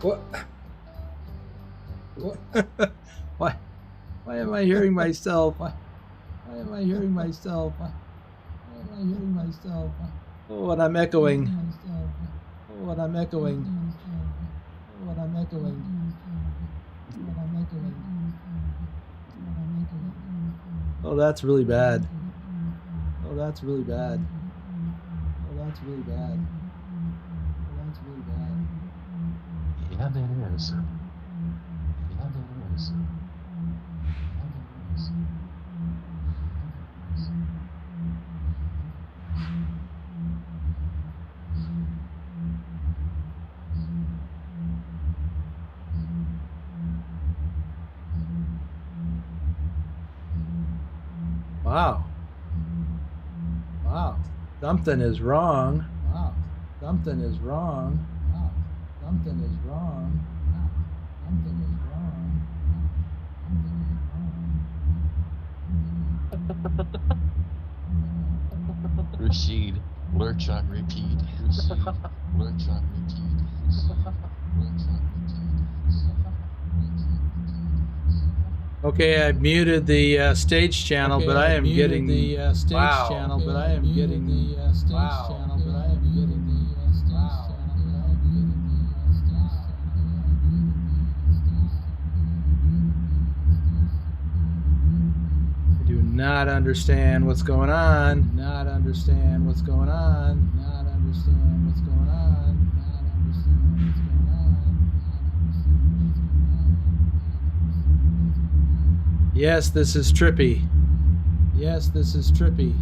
What? What? Why? Why am I hearing myself? Why am I hearing myself? Why am I hearing myself? Oh, and I'm echoing. Oh, and I'm echoing. Oh, and I'm echoing. Oh, that's really bad. Oh, that's really bad. Oh, that's really bad. Oh, that's really bad. Yeah, that is. Yeah, that is. Wow. Wow. Something is wrong. Wow. Something is wrong. Wow. Something is wrong. Wow. Something is wrong. Rashid, lurch on repeat. Rashid, lurch on repeat. Lurch on Okay, I've muted the stage channel, but I am getting the stage channel, but I am getting the stage channel, but I am getting the stage channel. I do not understand what's going on. Not understand what's going on. Not understand what's going on. Not understand what's going on. Yes, this is trippy. Yes, this is trippy.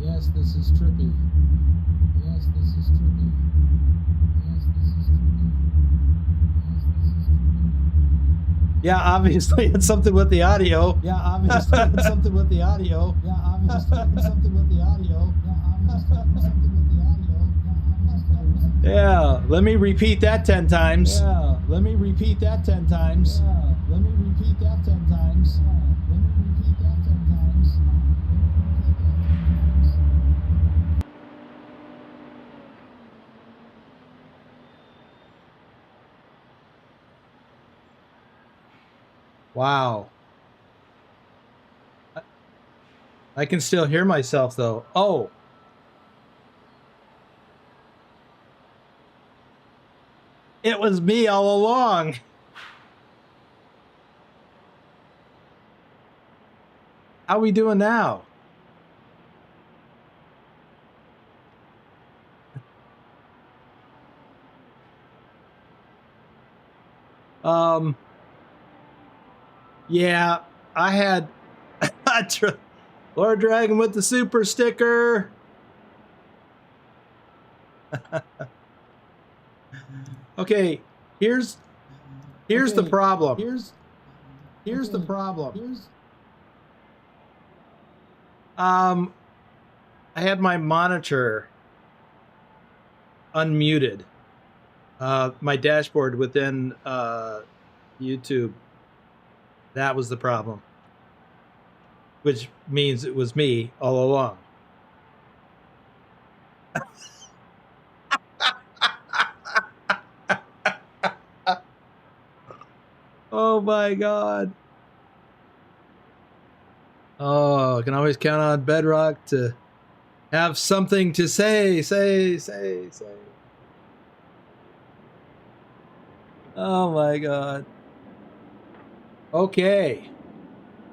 Yes, this is trippy. Yes, this is trippy. Yes, this is trippy. Yeah, obviously it's something with the audio. Yeah, obviously it's something with the audio. Yeah, obviously it's something with the audio. Yeah, obviously it's something with the audio. Yeah, let me repeat that 10 times. Yeah, let me repeat that 10 times. Yeah, let me repeat that 10 times. Yeah, let me repeat that 10 times. Wow. I can still hear myself though. Oh. It was me all along. How we doing now? Yeah, I had Lord Dragon with the super sticker. Okay, here's the problem. Here's the problem. I had my monitor unmuted. My dashboard within YouTube. That was the problem. Which means it was me all along. Oh my God. Oh, I can always count on Bedrock to have something to say. Oh my God. Okay.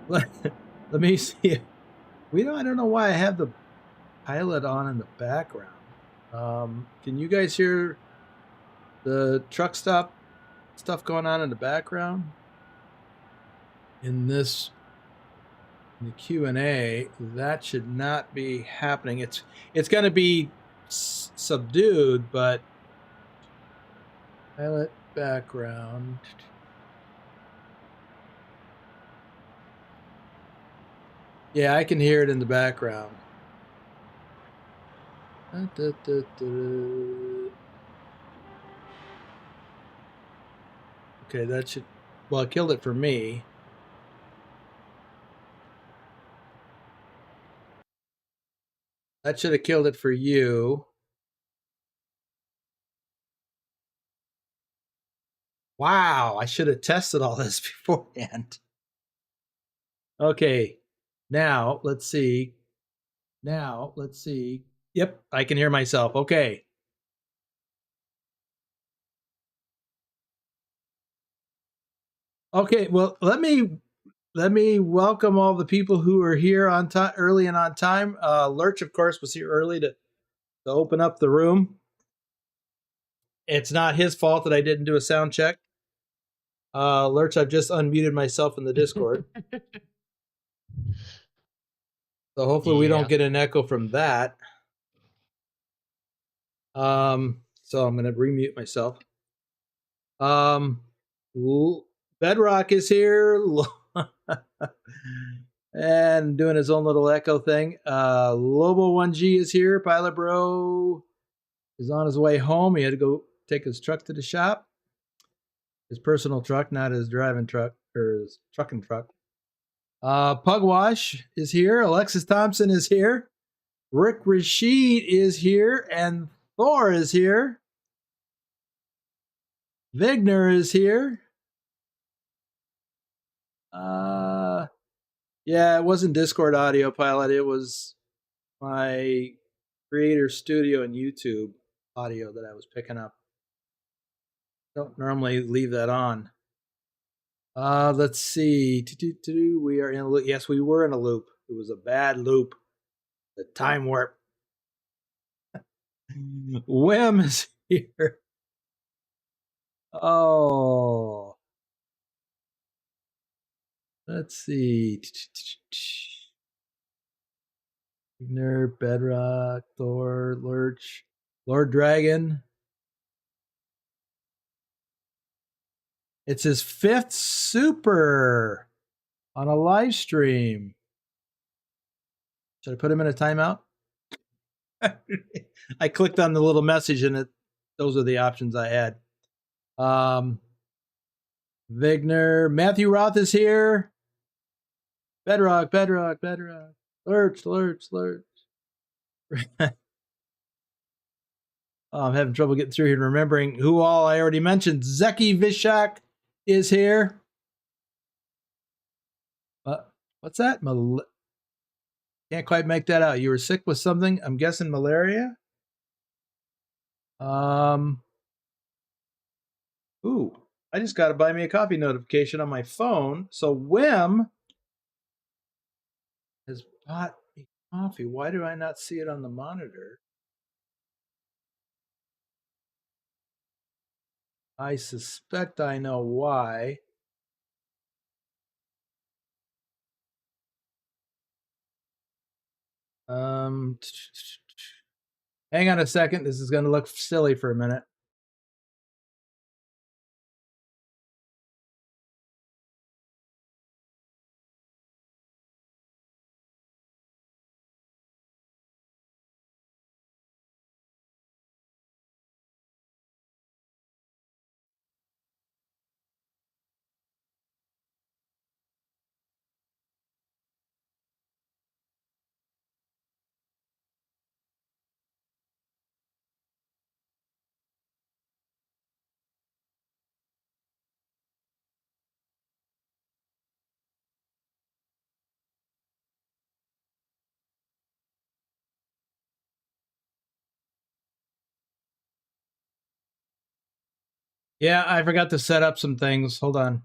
Let me see. I don't know why I have the pilot on in the background. Can you guys hear the truck stop stuff going on in the background? In the Q&A, that should not be happening. It's going to be subdued, but pilot background. Yeah, I can hear it in the background. Okay, that should... Well, it killed it for me. That should have killed it for you. Wow, I should have tested all this beforehand. Okay, now let's see. Yep, I can hear myself. Okay. Okay, well, let me welcome all the people who are here on time, early and on time. Lurch, of course, was here early to open up the room. It's not his fault that I didn't do a sound check. Lurch, I've just unmuted myself in the Discord. So hopefully we don't get an echo from that. So I'm going to remute myself. Bedrock is here. And doing his own little echo thing. Lobo 1G is here. Pilot Bro is on his way home. He had to go take his truck to the shop. His personal truck, not his driving truck or his trucking truck. Pugwash is here. Alexis Thompson is here. Rick Rashid is here. And Thor is here. Vigner is here. Yeah, it wasn't Discord audio, Pilot. It was my Creator Studio and YouTube audio that I was picking up. Don't normally leave that on. Let's see. We are in a loop. Yes, we were in a loop. It was a bad loop. The time warp. Wim is here. Oh. Let's see. Nerd, Bedrock, Thor, Lurch, Lord Dragon. It's his 5th super on a live stream. Should I put him in a timeout? I clicked on the little message and those are the options I had. Vigner, Matthew Roth is here. Bedrock. Lurch. I'm having trouble getting through here and remembering who all I already mentioned. Zeki Vishak is here. What's that? Can't quite make that out. You were sick with something? I'm guessing malaria. Ooh, I just got a buy me a coffee notification on my phone. So Wim has bought me coffee. Why do I not see it on the monitor? I suspect I know why. Hang on a second. This is going to look silly for a minute. Yeah, I forgot to set up some things. Hold on.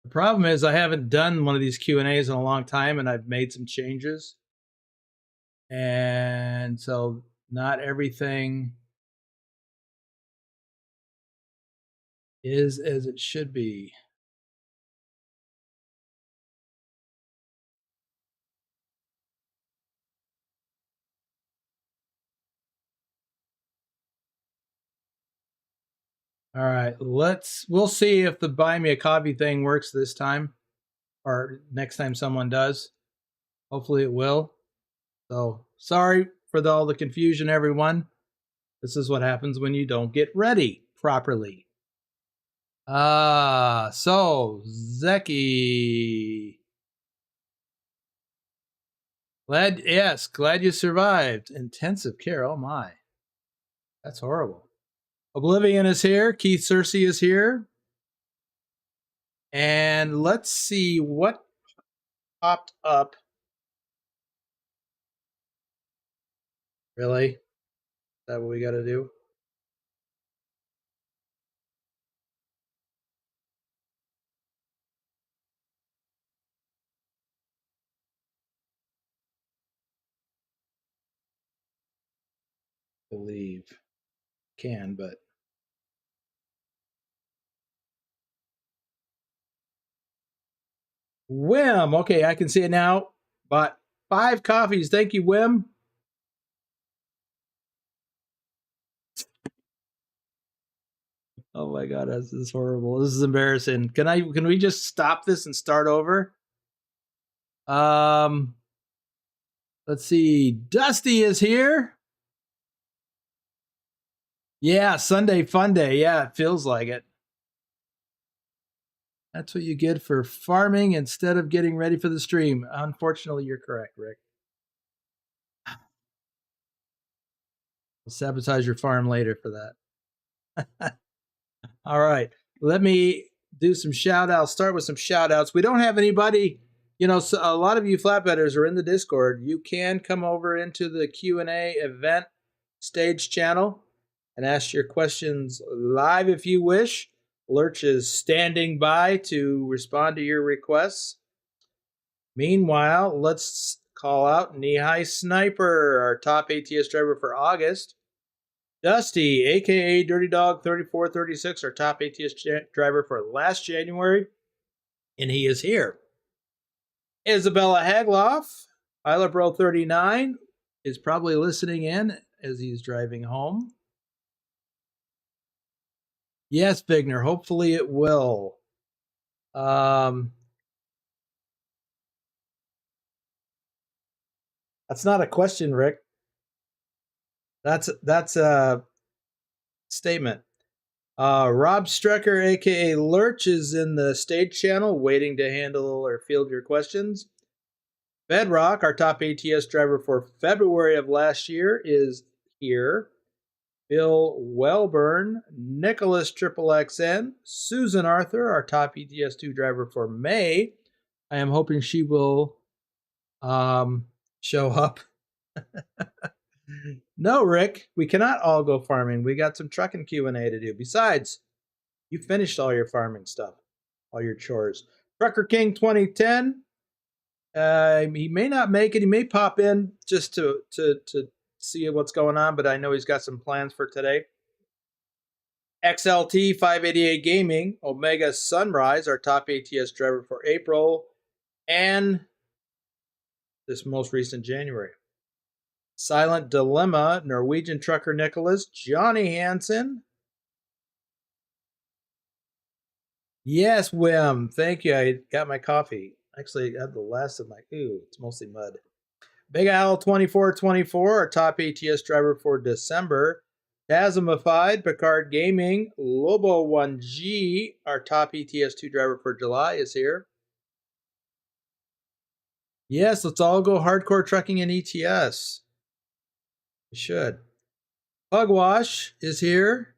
The problem is I haven't done one of these Q&As in a long time, and I've made some changes. And so not everything is as it should be. All right, we'll see if the buy me a coffee thing works this time or next time someone does. Hopefully it will. So sorry for all the confusion, everyone. This is what happens when you don't get ready properly. So Zeki. Glad you survived. Intensive care, oh my. That's horrible. Oblivion is here. Keith Cersei is here. And let's see what popped up. Really? Is that what we got to do? Believe. Can, but. Wim. Okay, I can see it now. Bought 5 coffees. Thank you, Wim. Oh my god, this is horrible. This is embarrassing. Can we just stop this and start over? Let's see. Dusty is here. Yeah, Sunday fun day. Yeah, it feels like it. That's what you get for farming instead of getting ready for the stream. Unfortunately, you're correct, Rick. I'll sabotage your farm later for that. All right. Let me do some shout outs. Start with some shout outs. We don't have anybody, so a lot of you flatbedders are in the Discord. You can come over into the Q&A event stage channel and ask your questions live if you wish. Lurch is standing by to respond to your requests. Meanwhile, let's call out Knee-High Sniper, our top ATS driver for August. Dusty, a.k.a. Dirty Dog 3436, our top ATS driver for last January. And he is here. Isabella Hagloff, Isla 39, is probably listening in as he's driving home. Yes, Bigner, hopefully it will. That's not a question, Rick. That's a statement. Rob Strecker, aka Lurch, is in the stage channel waiting to handle or field your questions. Bedrock, our top ATS driver for February of last year, is here. Bill Welburn, Nicholas XXXN, Susan Arthur, our top ETS2 driver for May. I am hoping she will show up. No, Rick, we cannot all go farming. We got some trucking Q&A to do. Besides, you finished all your farming stuff, all your chores. Trucker King 2010. He may not make it. He may pop in just to see what's going on, but I know he's got some plans for today. XLT 588 Gaming, Omega Sunrise, our top ATS driver for April, and this most recent January. Silent Dilemma, Norwegian Trucker Nicholas, Johnny Hansen. Yes, Wim, thank you. I got my coffee. Actually, I had the last of my, it's mostly mud. Big Al 2424, our top ATS driver for December. Tasmified, Picard Gaming, Lobo 1G, our top ETS2 driver for July, is here. Yes, let's all go hardcore trucking in ETS. We should. Pugwash is here,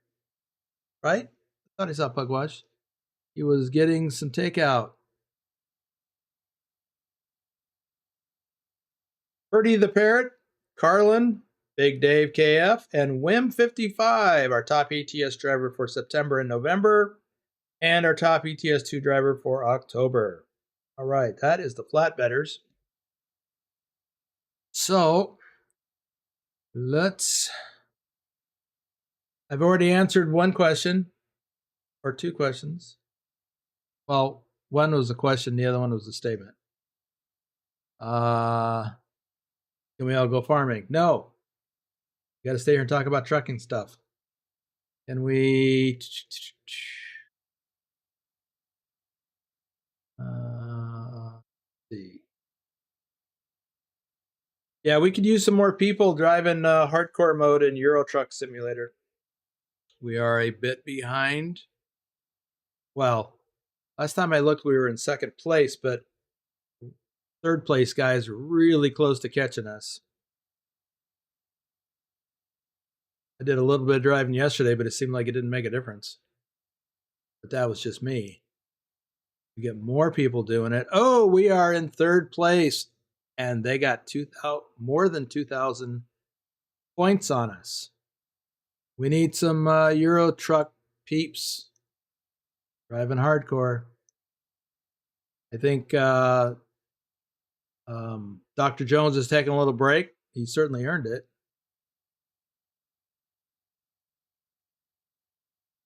right? I thought I saw Pugwash. He was getting some takeout. Purdy the Parrot, Carlin, Big Dave KF, and Wim55, our top ETS driver for September and November, and our top ETS2 driver for October. All right, that is the flatbedders. So, I've already answered one question, or 2 questions. Well, one was a question, the other one was a statement. Can we all go farming? No. You got to stay here and talk about trucking stuff. Can we... see. Yeah, we could use some more people driving hardcore mode in Euro Truck Simulator. We are a bit behind. Well, last time I looked, we were in 2nd place, but 3rd place guys are really close to catching us. I did a little bit of driving yesterday, but it seemed like it didn't make a difference. But that was just me. We get more people doing it. Oh, we are in third place, and they got more than 2,000 points on us. We need some Euro truck peeps driving hardcore. I think Dr. Jones is taking a little break. He certainly earned it.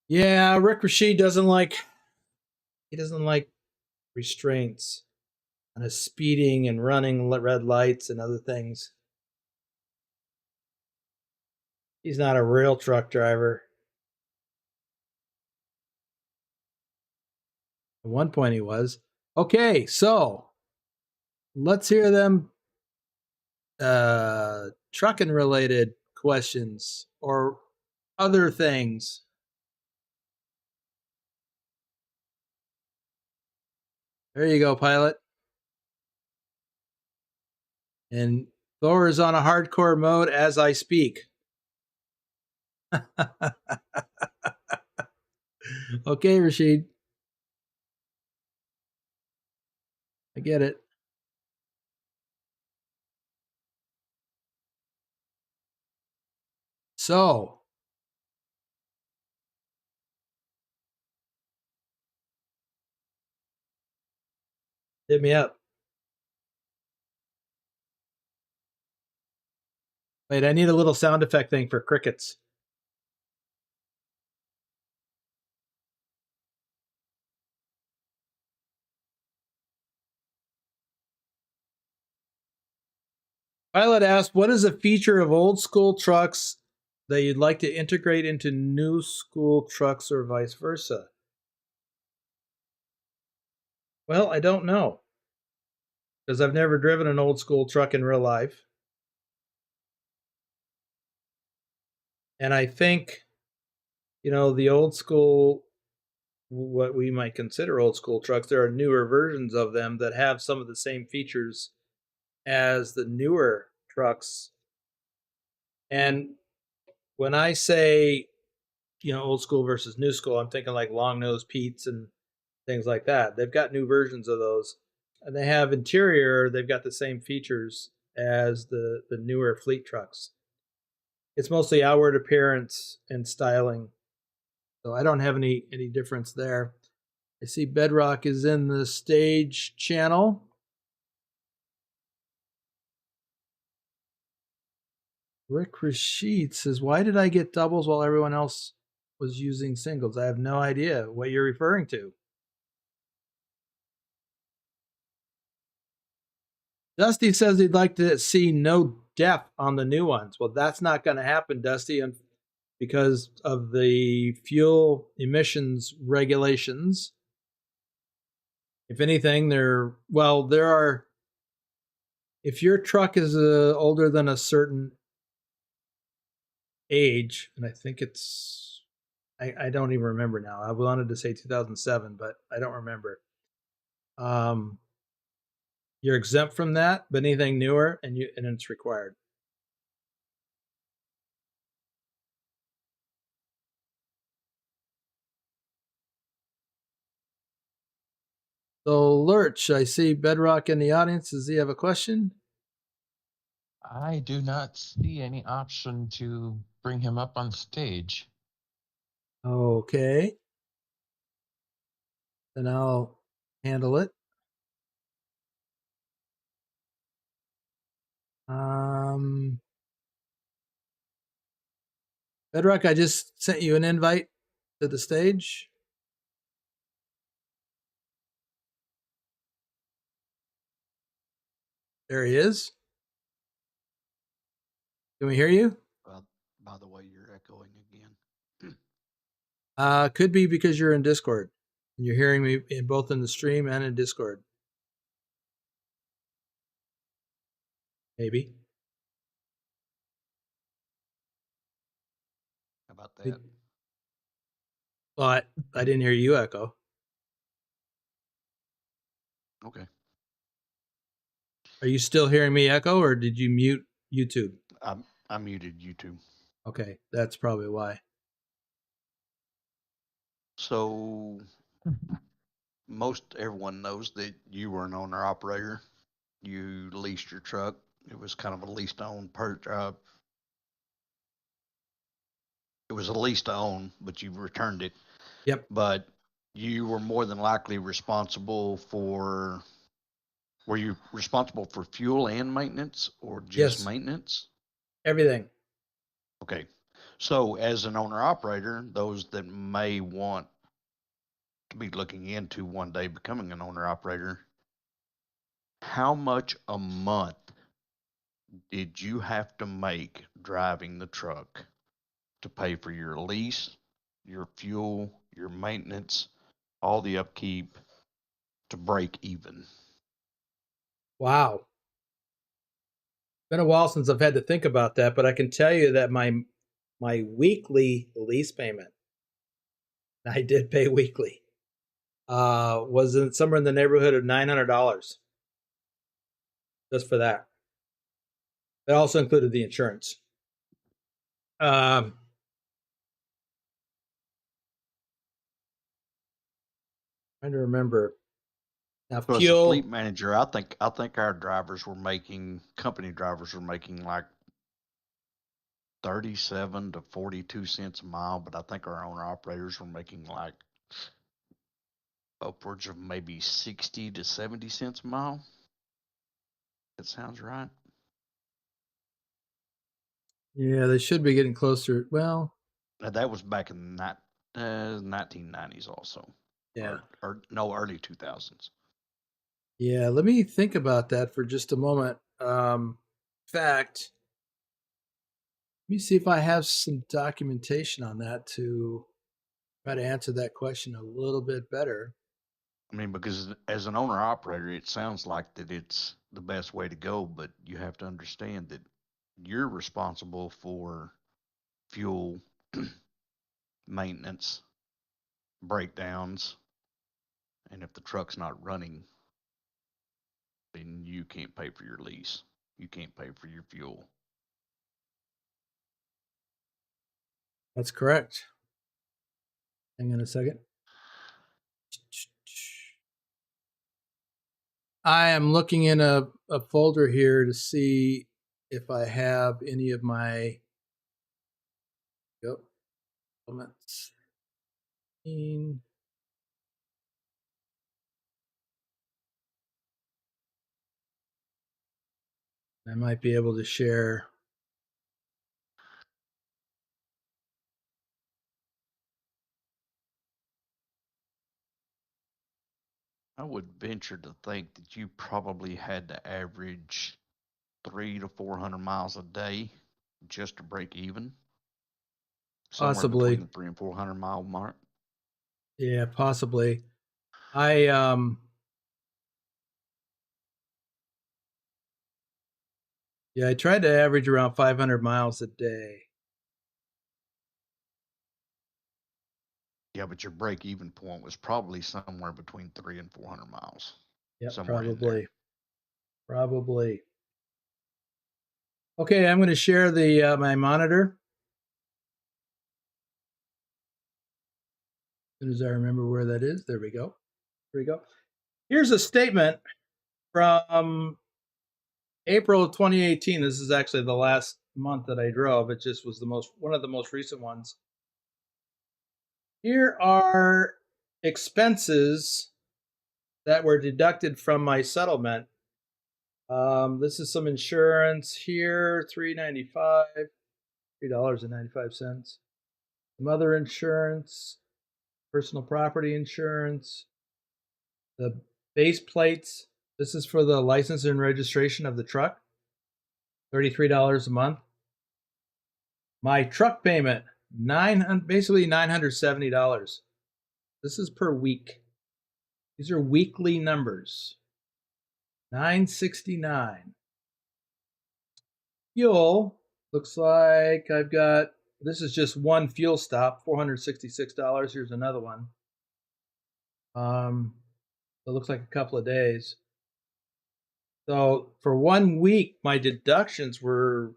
Yeah, Rick Rashid doesn't like restraints on his speeding and running red lights and other things. He's not a real truck driver. At one point he was. Okay, so let's hear them trucking related questions or other things. There you go, pilot. And Thor is on a hardcore mode as I speak. Okay, Rashid. I get it. So, hit me up. Wait, I need a little sound effect thing for crickets. Pilot asked, what is a feature of old school trucks that you'd like to integrate into new school trucks or vice versa? Well, I don't know, because I've never driven an old school truck in real life. And I think, the old school, what we might consider old school trucks, there are newer versions of them that have some of the same features as the newer trucks. And when I say, old school versus new school, I'm thinking like long nose Pete's and things like that. They've got new versions of those, and they have interior. They've got the same features as the newer fleet trucks. It's mostly outward appearance and styling, so I don't have any difference there. I see Bedrock is in the stage channel. Rick Rashid says, why did I get doubles while everyone else was using singles? I have no idea what you're referring to. Dusty says he'd like to see no def on the new ones. Well, that's not going to happen, Dusty, because of the fuel emissions regulations. If anything, there are, if your truck is older than a certain age, and I think it's, I don't even remember now. I wanted to say 2007, but I don't remember. You're exempt from that, but anything newer, and it's required. So, Lurch, I see Bedrock in the audience. Does he have a question? I do not see any option to bring him up on stage. Okay. Then I'll handle it. Bedrock, I just sent you an invite to the stage. There he is. Can we hear you? By the way, you're echoing again. Could be because you're in Discord. And you're hearing me both in the stream and in Discord. Maybe. How about that? Well, I didn't hear you echo. Okay. Are you still hearing me echo, or did you mute YouTube? I muted YouTube. Okay, that's probably why. So most everyone knows that you were an owner operator. You leased your truck. It was kind of a lease to own it was a lease to own, but you returned it. Yep. But you were more than likely responsible for, were you responsible for fuel and maintenance or just Yes. maintenance? Everything. Okay. So as an owner operator, those that may want to be looking into one day becoming an owner operator, how much a month did you have to make driving the truck to pay for your lease, your fuel, your maintenance, all the upkeep to break even? Wow. Been a while since I've had to think about that, but I can tell you that my weekly lease payment, I did pay weekly, was somewhere in the neighborhood of $900 just for that. It also included the insurance. Trying to remember. Now So as a fleet fuel. manager, I think our drivers were making, company drivers were making like 37 to 42 cents a mile, but I think our owner operators were making like upwards of maybe 60 to 70 cents a mile. That sounds right. Yeah, they should be getting closer. Well, Now, that was back in the 1990s also. yeah. Or no, early 2000s. Yeah, let me think about that for just a moment. In fact, let me see if I have some documentation on that to try to answer that question a little bit better. I mean, because as an owner operator, it sounds like that it's the best way to go, but you have to understand that you're responsible for fuel, maintenance, breakdowns, and if the truck's not running, then you can't pay for your lease. You can't pay for your fuel. That's correct. Hang on a second. I am looking in a folder here to see if I have any of my comments. I might be able to share. I would venture to think that you probably had to average 300 to 400 miles a day just to break even. Somewhere between Possibly. the 300 and 400 mile mark. Yeah, possibly. I Yeah, I tried to average around 500 miles a day. Yeah, but your break even point was probably somewhere between 300 and 400 miles. Yep, Somewhere in there. Probably. Okay, I'm going to share the my monitor. As soon as I remember where that is, there we go. Here we go. Here's a statement from April of 2018. This is actually the last month that I drove. It just was one of the most recent ones. Here are expenses that were deducted from my settlement. This is some insurance here, $3.95, $3.95. Some other insurance, personal property insurance, the base plates. This is for the license and registration of the truck, $33 a month. My truck payment, basically $970. This is per week. These are weekly numbers. $969. Fuel looks like I've got. This is just one fuel stop, $466. Here's another one. It looks like a couple of days. So for 1 week, my deductions were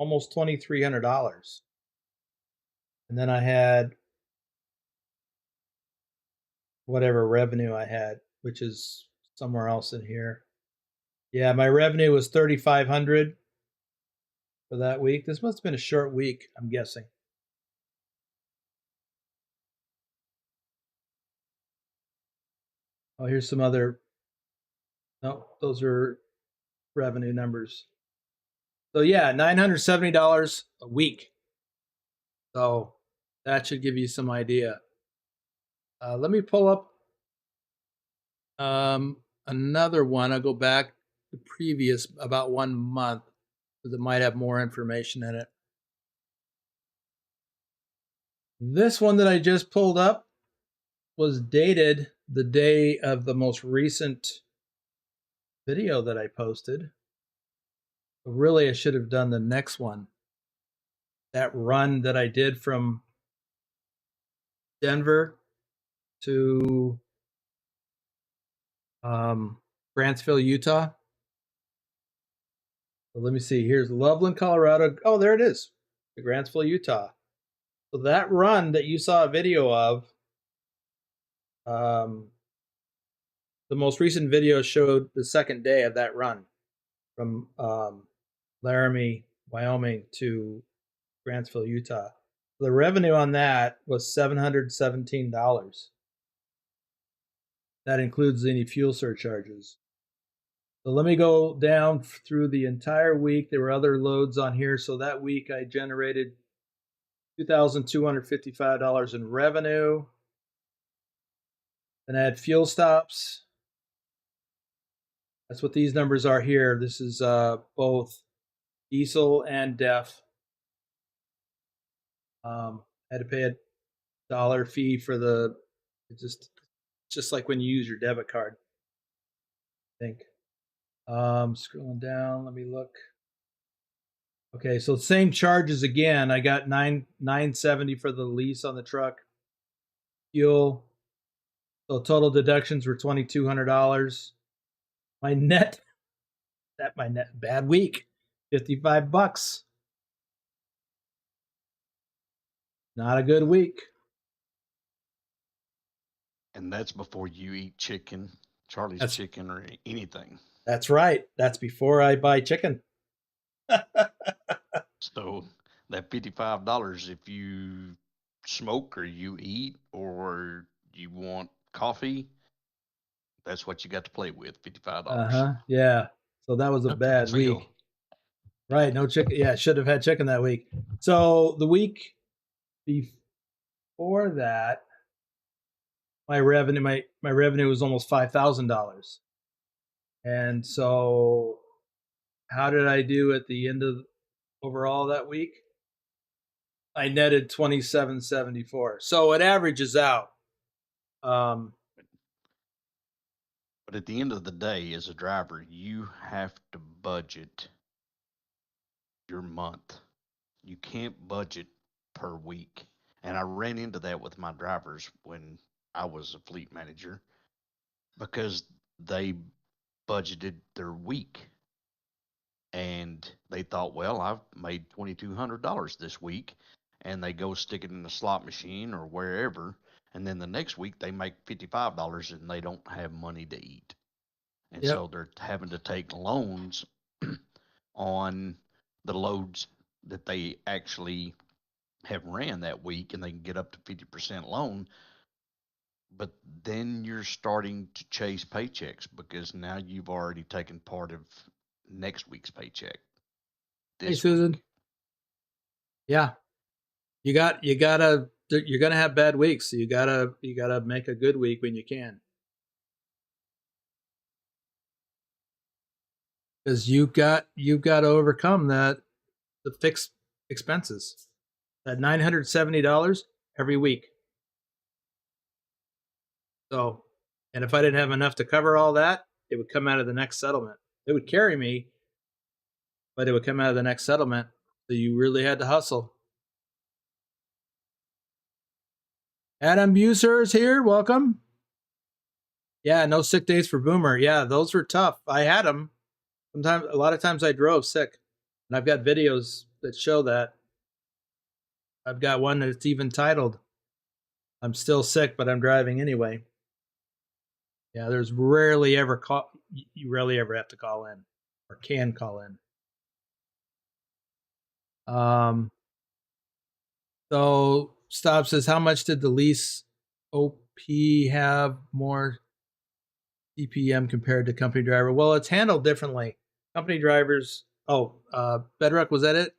almost $2,300. And then I had whatever revenue I had, which is somewhere else in here. Yeah, my revenue was $3,500 for that week. This must have been a short week, I'm guessing. Oh, here's some other. No, those are revenue numbers. So yeah, $970 a week. So that should give you some idea. Let me pull up another one. I'll go back the previous about 1 month because it might have more information in it. This one that I just pulled up was dated the day of the most recent video that I posted. But really, I should have done the next one. That run that I did from Denver to Grantsville, Utah. So let me see. Here's Loveland, Colorado. Oh, there it is. To Grantsville, Utah. So that run that you saw a video of, the most recent video showed the second day of that run from Laramie, Wyoming to Grantsville, Utah. The revenue on that was $717. That includes any fuel surcharges. So let me go down through the entire week. There were other loads on here. So that week I generated $2,255 in revenue. Then I had fuel stops. That's what these numbers are here. This is both diesel and DEF. I had to pay a $1 fee for the, just like when you use your debit card, I think. Scrolling down, let me look. Okay, so same charges again. I got $970 for the lease on the truck. Fuel. So total deductions were $2,200. My net bad week, $55. Not a good week. And that's before you eat chicken, Charlie's chicken, or anything. That's right. That's before I buy chicken. So that $55, if you smoke or you eat or you want coffee, that's what you got to play with, $55. Yeah. So that was a bad week. Right. No chicken. Yeah, should have had chicken that week. So the week before that, my revenue was almost $5,000. And so how did I do at the end of overall that week? I netted $2,774. So it averages out. But at the end of the day, as a driver, you have to budget your month. You can't budget per week. And I ran into that with my drivers when I was a fleet manager because they budgeted their week. And they thought, well, I've made $2,200 this week. And they go stick it in the slot machine or wherever. And then the next week they make $55 and they don't have money to eat. And so they're having to take loans on the loads that they actually have ran that week, and they can get up to 50% loan. But then you're starting to chase paychecks because now you've already taken part of next week's paycheck. Hey, Susan. Week. Yeah. You're gonna have bad weeks. So you gotta make a good week when you can. Because you've got to overcome the fixed expenses. That $970 every week. So, and if I didn't have enough to cover all that, it would come out of the next settlement. It would carry me, but it would come out of the next settlement. So you really had to hustle. Adam Buser is here. Welcome. Yeah, no sick days for Boomer. Yeah, those were tough. I had them. Sometimes, a lot of times I drove sick. And I've got videos that show that. I've got one that's even titled, "I'm still sick, but I'm driving anyway." Yeah, there's rarely ever you rarely ever have to call in or can call in. So Stop says, how much did the lease OP have more CPM compared to company driver? Well, it's handled differently. Company drivers. Bedrock, was that it?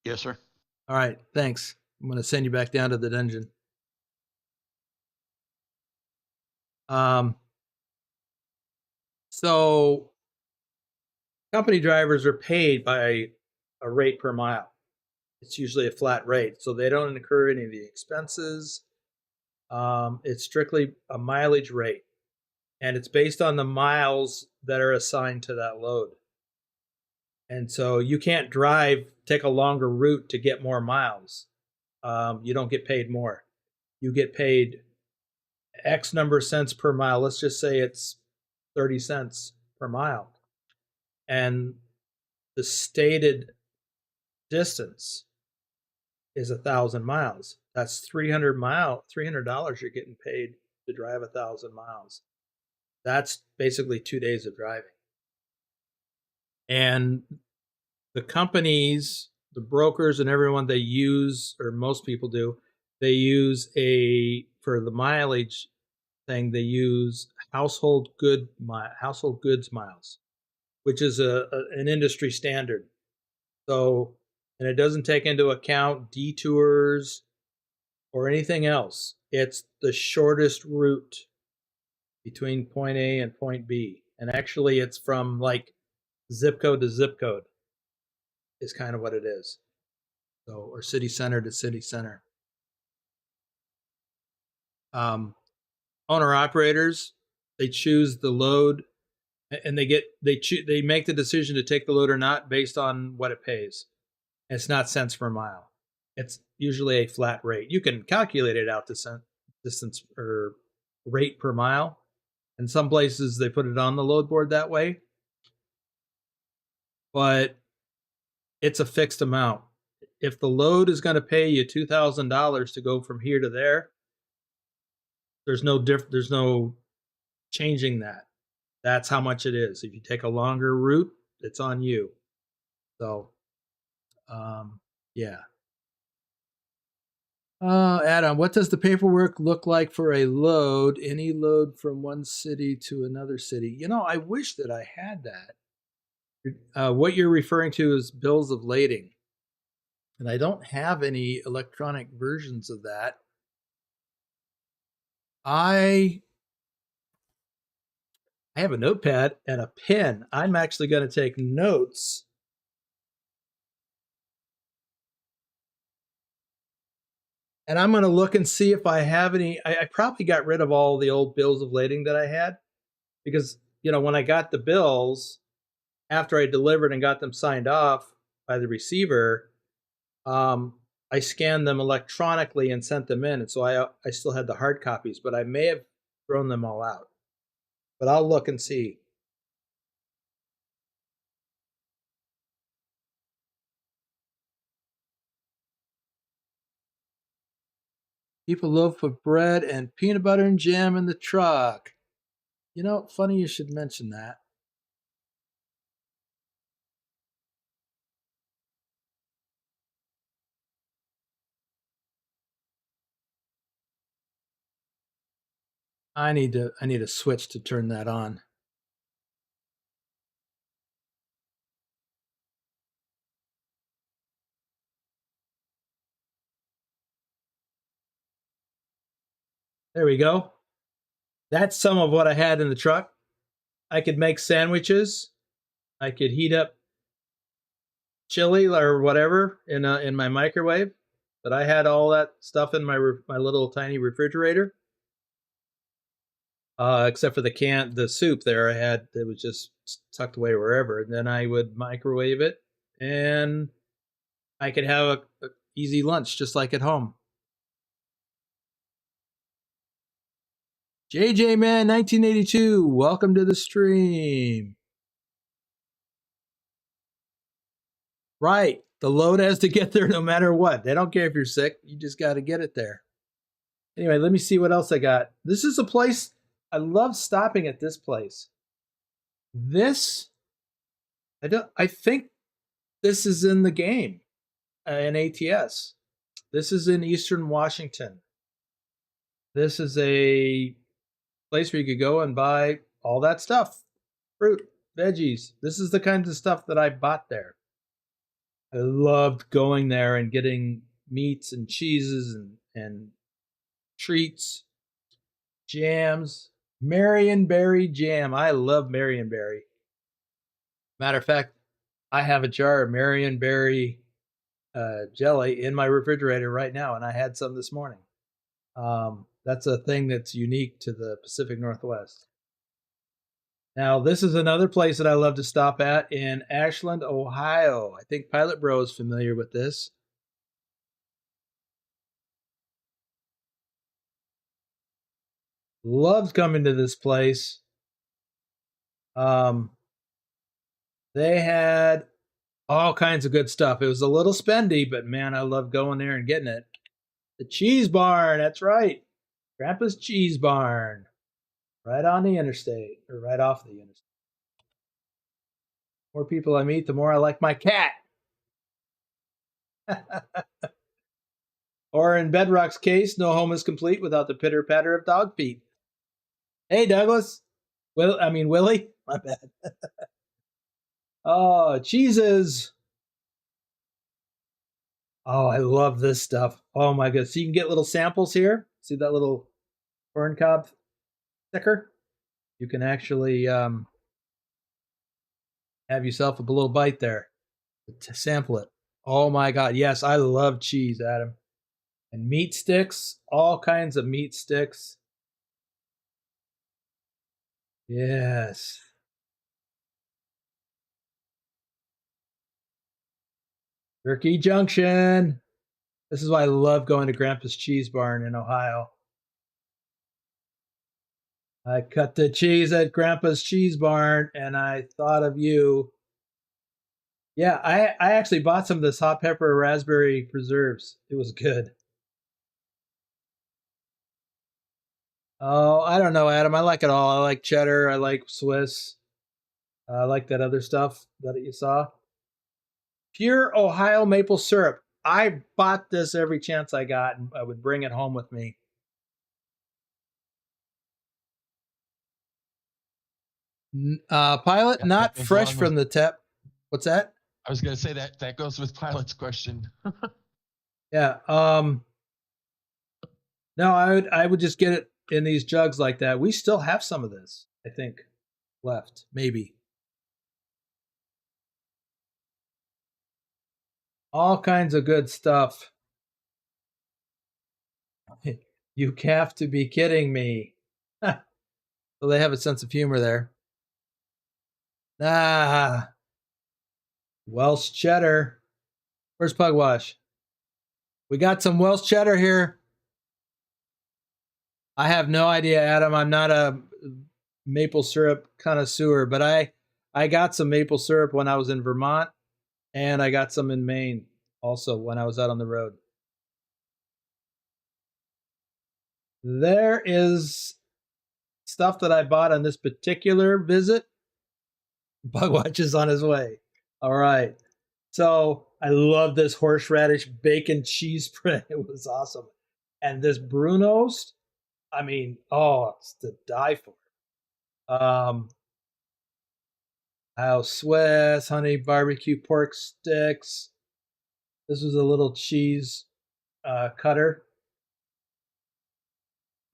Yes, sir. All right, thanks. I'm going to send you back down to the dungeon. So company drivers are paid by a rate per mile. It's usually a flat rate, so they don't incur any of the expenses. It's strictly a mileage rate, and it's based on the miles that are assigned to that load. And so you can't take a longer route to get more miles. You don't get paid more. You get paid X number of cents per mile. Let's just say it's 30 cents per mile. And the stated distance is 1,000 miles. That's $300 you're getting paid to drive 1,000 miles. That's basically 2 days of driving. And the companies, the brokers, and everyone they use, or most people do, they use for the mileage thing, they use household goods miles, which is an industry standard. So, and it doesn't take into account detours or anything else. It's the shortest route between point A and point B. And actually it's from like zip code to zip code is kind of what it is. So, or city center to city center. Owner operators, they choose the load, and they make the decision to take the load or not based on what it pays. And it's not cents per mile. It's usually a flat rate. You can calculate it out to distance or rate per mile. In some places they put it on the load board that way, but it's a fixed amount. If the load is going to pay you $2,000 to go from here to there, there's no changing that. That's how much it is. If you take a longer route, it's on you. So, yeah. Adam, what does the paperwork look like for a load? Any load from one city to another city? You know, I wish that I had that. What you're referring to is bills of lading. And I don't have any electronic versions of that. I have a notepad and a pen. I'm actually going to take notes. And I'm going to look and see if I have any. I probably got rid of all the old bills of lading that I had because, you know, when I got the bills, after I delivered and got them signed off by the receiver, I scanned them electronically and sent them in. And so I still had the hard copies, but I may have thrown them all out. But I'll look and see. Keep a loaf of bread and peanut butter and jam in the truck. You know, funny you should mention that. I need a switch to turn that on. There we go. That's some of what I had in the truck. I could make sandwiches. I could heat up chili or whatever in my microwave. But I had all that stuff in my little tiny refrigerator. Except for the soup there I had, it was just tucked away wherever. And then I would microwave it, and I could have a easy lunch just like at home. JJ Man 1982, welcome to the stream. Right. The load has to get there no matter what. They don't care if you're sick. You just got to get it there. Anyway, let me see what else I got. This is a place, I love stopping at this place. This, I think this is in the game, in ATS. This is in Eastern Washington. This is a place where you could go and buy all that stuff. Fruit, veggies. This is the kinds of stuff that I bought there. I loved going there and getting meats and cheeses and treats, jams, Marionberry jam. I love Marionberry. Matter of fact, I have a jar of Marionberry jelly in my refrigerator right now, and I had some this morning. That's a thing that's unique to the Pacific Northwest. Now, this is another place that I love to stop at in Ashland, Ohio. I think Pilot Bro is familiar with this. Loves coming to this place. They had all kinds of good stuff. It was a little spendy, but man, I love going there and getting it. The Cheese Barn, that's right. Grandpa's Cheese Barn. Right on the interstate, or right off the interstate. The more people I meet, the more I like my cat. Or in Bedrock's case, no home is complete without the pitter-patter of dog feet. Hey, Douglas. Willie. My bad. Oh, cheeses. Oh, I love this stuff. Oh, my goodness. So you can get little samples here. See that little corn cob sticker? You can actually have yourself a little bite there to sample it. Oh, my God. Yes, I love cheese, Adam. And meat sticks, all kinds of meat sticks. Yes. Turkey Junction. This is why I love going to Grandpa's Cheese Barn in Ohio. I cut the cheese at Grandpa's Cheese Barn, and I thought of you. Yeah, I actually bought some of this hot pepper raspberry preserves. It was good. Oh, I don't know, Adam. I like it all. I like cheddar. I like Swiss. I like that other stuff that you saw. Pure Ohio maple syrup. I bought this every chance I got, and I would bring it home with me. Pilot, Yeah, not that fresh goes from the tap. What's that? I was going to say that goes with Pilot's question. Yeah. No, I would just get it in these jugs like that. We still have some of this, I think, left. Maybe. All kinds of good stuff. You have to be kidding me. So they have a sense of humor there. Ah. Welsh cheddar. Where's Pugwash? We got some Welsh cheddar here. I have no idea, Adam. I'm not a maple syrup connoisseur, but I got some maple syrup when I was in Vermont, and I got some in Maine also when I was out on the road. There is stuff that I bought on this particular visit. Pugwatch is on his way. All right. So I love this horseradish bacon cheese spread. It was awesome. And this Bruno's, I mean, oh, it's to die for. Swiss honey barbecue pork sticks. This was a little cheese cutter.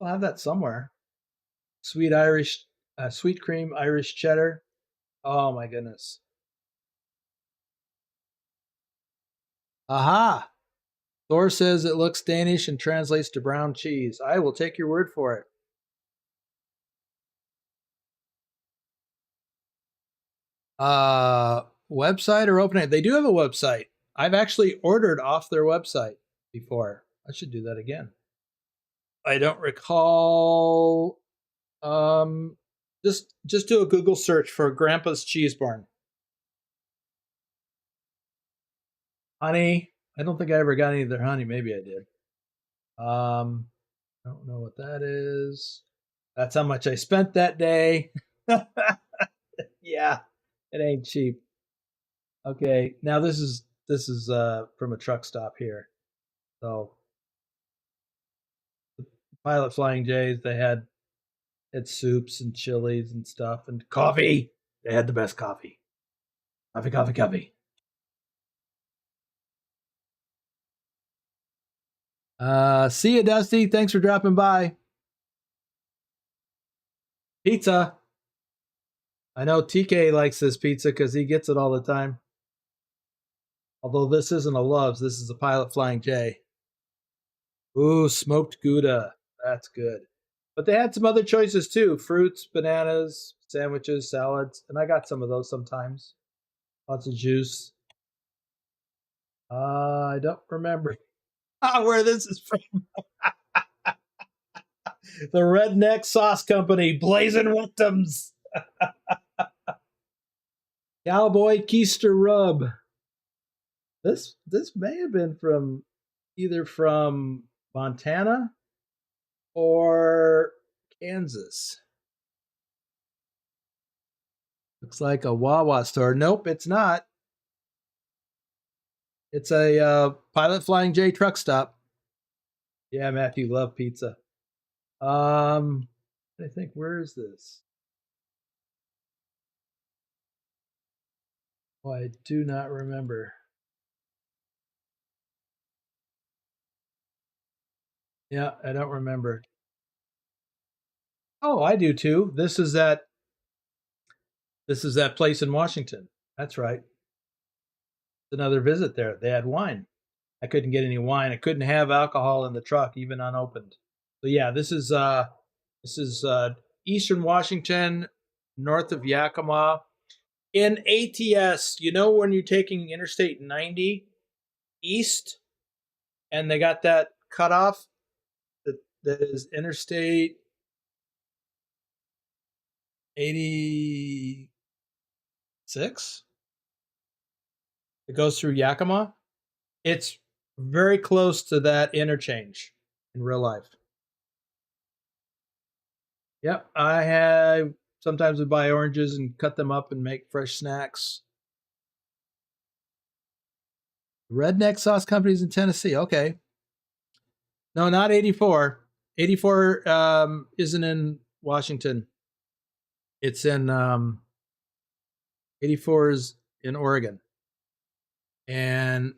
I'll have that somewhere. Sweet cream Irish cheddar. Oh my goodness. Aha! Thor says it looks Danish and translates to brown cheese. I will take your word for it. Website or opening? They do have a website. I've actually ordered off their website before. I should do that again. I don't recall. Just do a Google search for Grandpa's Cheese Barn. Honey. I don't think I ever got any of their honey. Maybe I did. I don't know what that is. That's how much I spent that day. Yeah, it ain't cheap. Okay, now this is from a truck stop here. So the Pilot Flying J's, they had soups and chilies and stuff and coffee. They had the best coffee. Coffee. See you, Dusty. Thanks for dropping by. Pizza. I know TK likes this pizza because he gets it all the time. Although this isn't a Love's, this is a Pilot Flying J. Ooh, smoked Gouda. That's good. But they had some other choices too. Fruits, bananas, sandwiches, salads. And I got some of those sometimes. Lots of juice. I don't remember where this is from. The Redneck Sauce Company, Blazing Rectums. Cowboy Keister Rub. This may have been from either from Montana or Kansas. Looks like a Wawa store. Nope, it's not. It's a Pilot Flying J truck stop. Yeah, Matthew, love pizza. I think, where is this? Oh, I do not remember. Yeah, I don't remember. Oh, I do too. This is that place in Washington. That's right. Another visit there. They had wine. I couldn't get any wine. I couldn't have alcohol in the truck, even unopened. So yeah, this is Eastern Washington, north of Yakima. In ATS, you know when you're taking Interstate 90 east, and they got that cutoff that is Interstate 86. It goes through Yakima. It's very close to that interchange in real life. Yep, I have sometimes we buy oranges and cut them up and make fresh snacks. Redneck Sauce Company's in Tennessee. Okay. No, not 84. 84 isn't in Washington. It's in 84 is in Oregon. And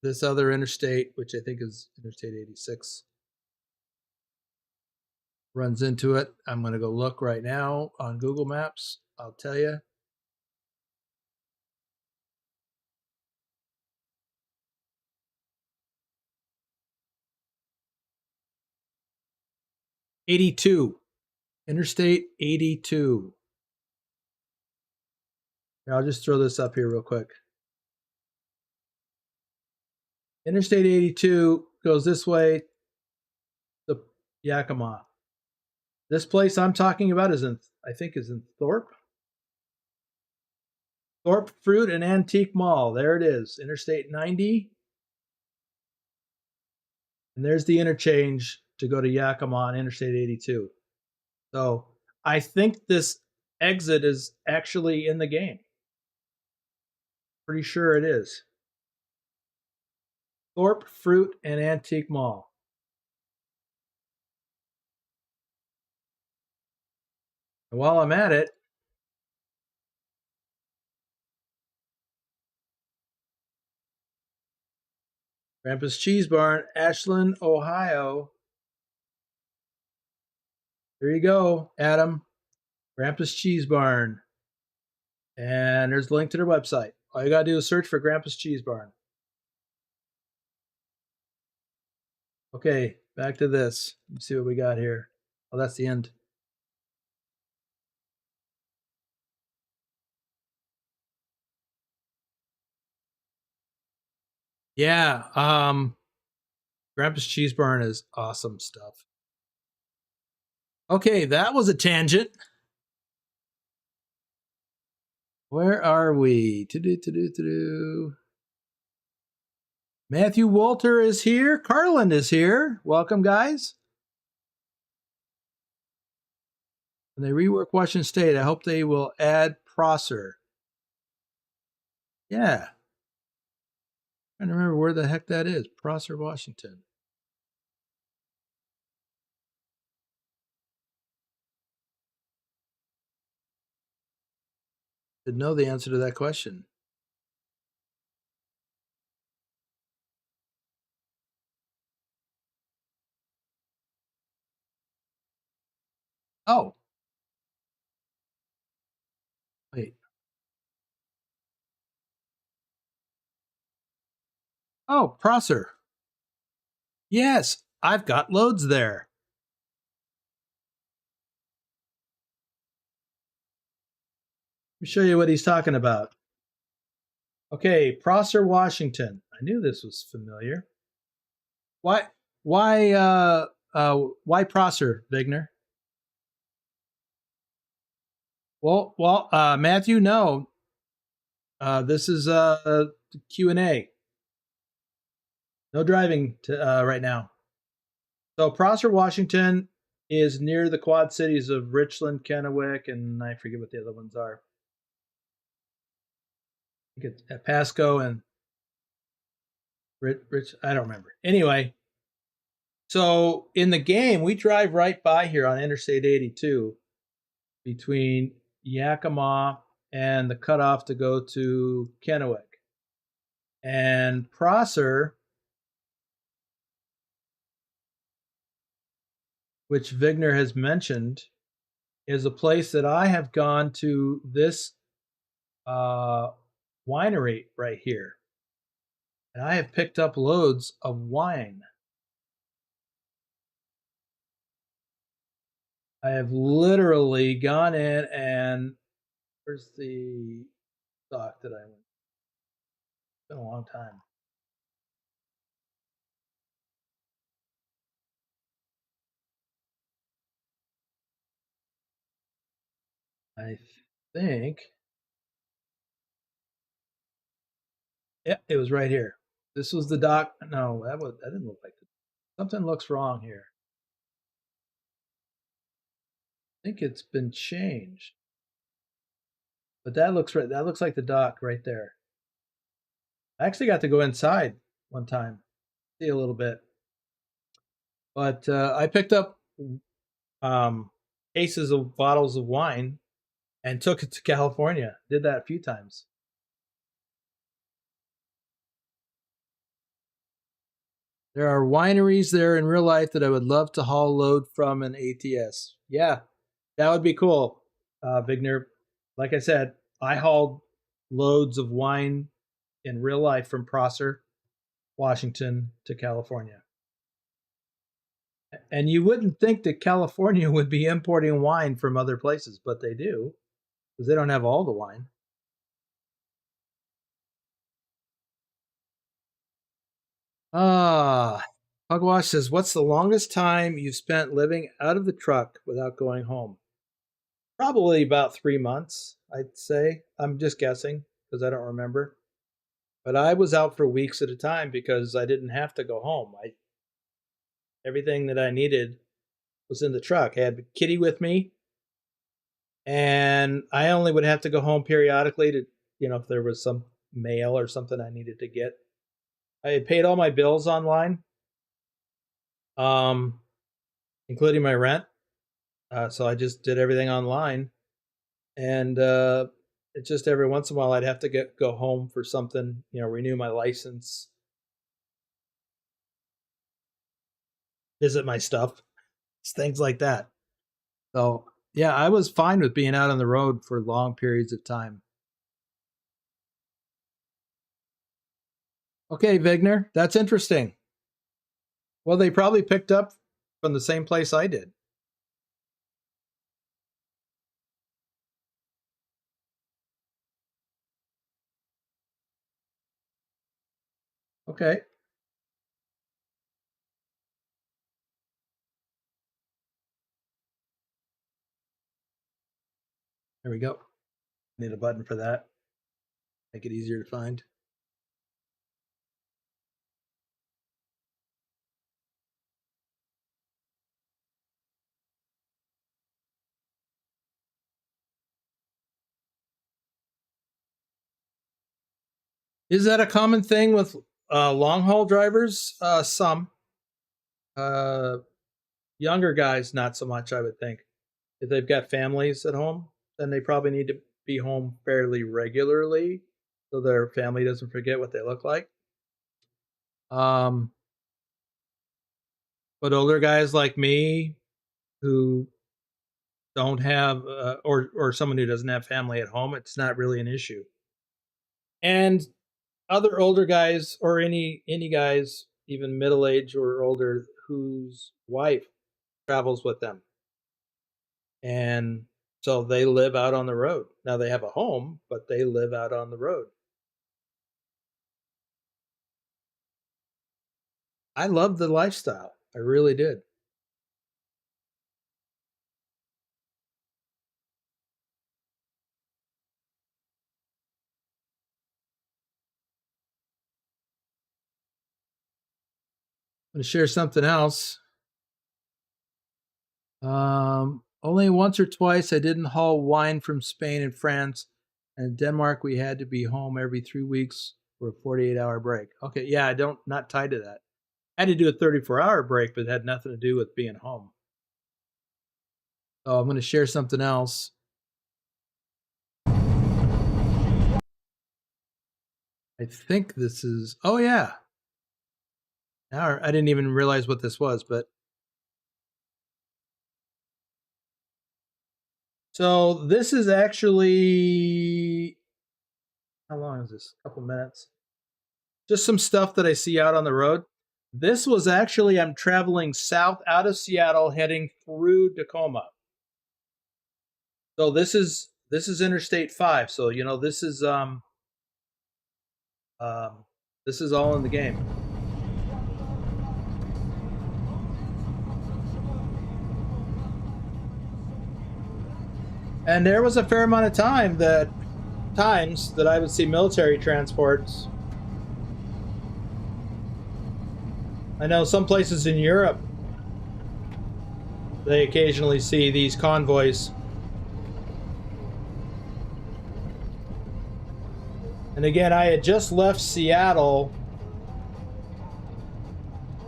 this other interstate, which I think is Interstate 86, runs into it. I'm going to go look right now on Google Maps. I'll tell you. Interstate 82. Here, I'll just throw this up here real quick. Interstate 82 goes this way to Yakima. This place I'm talking about is in Thorpe. Thorpe Fruit and Antique Mall. There it is. Interstate 90. And there's the interchange to go to Yakima on Interstate 82. So I think this exit is actually in the game. Pretty sure it is. Thorpe Fruit and Antique Mall. And while I'm at it, Grandpa's Cheese Barn, Ashland, Ohio. There you go, Adam. Grandpa's Cheese Barn. And there's the link to their website. All you got to do is search for Grandpa's Cheese Barn. Okay, back to this. Let's see what we got here. Oh, that's the end. Yeah, Grandpa's Cheese Barn is awesome stuff. Okay, that was a tangent. Where are we? Matthew Walter is here. Carlin is here. Welcome, guys. When they rework Washington State, I hope they will add Prosser. Yeah. I'm trying to remember where the heck that is. Prosser, Washington. Didn't know the answer to that question. Oh. Wait. Oh, Prosser. Yes, I've got loads there. Let me show you what he's talking about. Okay, Prosser, Washington. I knew this was familiar. Why Prosser, Vigner? Well, Matthew, no. This is Q&A. No driving right now. So Prosser, Washington is near the Quad Cities of Richland, Kennewick, and I forget what the other ones are. I think it's at Pasco and Rich. I don't remember. Anyway, so in the game, we drive right by here on Interstate 82 between Yakima and the cutoff to go to Kennewick. And Prosser, which Vigner has mentioned, is a place that I have gone to this winery right here. And I have picked up loads of wine. I have literally gone in and where's the stock that I went? It's been a long time. I think, yeah, it was right here. This was the dock. No, that didn't look like it. Something looks wrong here. I think it's been changed. But that looks right. That looks like the dock right there. I actually got to go inside one time, see a little bit. But I picked up cases of bottles of wine and took it to California. Did that a few times. There are wineries there in real life that I would love to haul load from an ATS. Yeah, that would be cool, Vigner. Like I said, I hauled loads of wine in real life from Prosser, Washington to California. And you wouldn't think that California would be importing wine from other places, but they do, because they don't have all the wine. Hugwash says, what's the longest time you've spent living out of the truck without going home? Probably about 3 months, I'd say. I'm just guessing because I don't remember. But I was out for weeks at a time because I didn't have to go home. Everything that I needed was in the truck. I had Kitty with me, and I only would have to go home periodically to, if there was some mail or something I needed to get. I had paid all my bills online, including my rent. So I just did everything online, and it's just every once in a while I'd have to go home for something, renew my license, visit my stuff, things like that. So yeah, I was fine with being out on the road for long periods of time. Okay, Vigner, that's interesting. Well, they probably picked up from the same place I did. Okay. There we go. Need a button for that. Make it easier to find. Is that a common thing with long haul drivers? Some. Younger guys, not so much, I would think. If they've got families at home, then they probably need to be home fairly regularly so their family doesn't forget what they look like. But older guys like me who don't have, or someone who doesn't have family at home, it's not really an issue. And other older guys, or any guys, even middle age or older, whose wife travels with them, and so they live out on the road. Now they have a home, but they live out on the road. I loved the lifestyle. I really did. I'm going to share something else. Only once or twice I didn't haul wine from Spain and France. And in Denmark, we had to be home every 3 weeks for a 48-hour break. Okay, yeah, not tied to that. I had to do a 34-hour break, but it had nothing to do with being home. So I'm going to share something else. I think this is, oh yeah. Now I didn't even realize what this was, but. So this is actually, how long is this? A couple minutes. Just some stuff that I see out on the road. This was actually, I'm traveling south out of Seattle, heading through Tacoma. So this is Interstate 5. So this is all in the game. And there was a fair amount of times that I would see military transports. I know some places in Europe, they occasionally see these convoys. And again, I had just left Seattle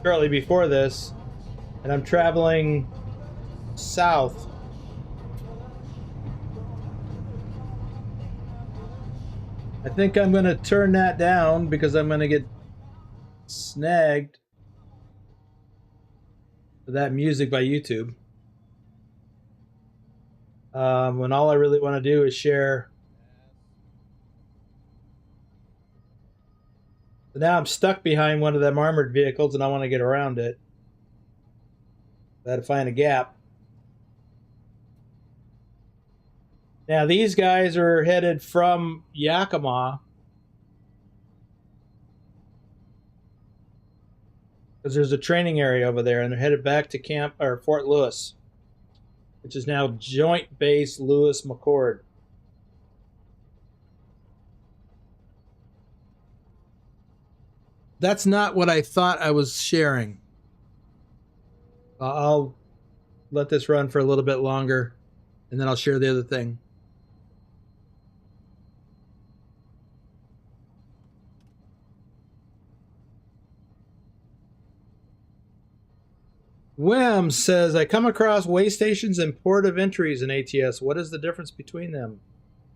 shortly before this, and I'm traveling south. I think I'm going to turn that down because I'm going to get snagged for that music by YouTube. When all I really want to do is share. So now I'm stuck behind one of them armored vehicles and I want to get around it. I had to find a gap. Now these guys are headed from Yakima because there's a training area over there, and they're headed back to Fort Lewis, which is now Joint Base Lewis McChord. That's not what I thought I was sharing. I'll let this run for a little bit longer, and then I'll share the other thing. Wim says, I come across way stations and port of entries in ATS. What is the difference between them?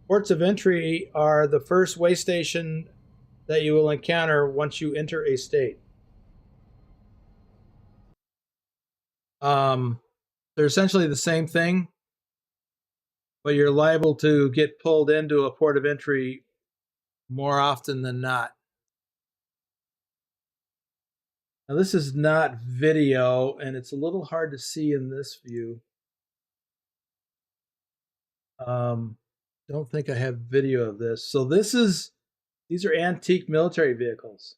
Ports of entry are the first way station that you will encounter once you enter a state. They're essentially the same thing, but you're liable to get pulled into a port of entry more often than not. Now this is not video, and it's a little hard to see in this view. Don't think I have video of this. So these are antique military vehicles.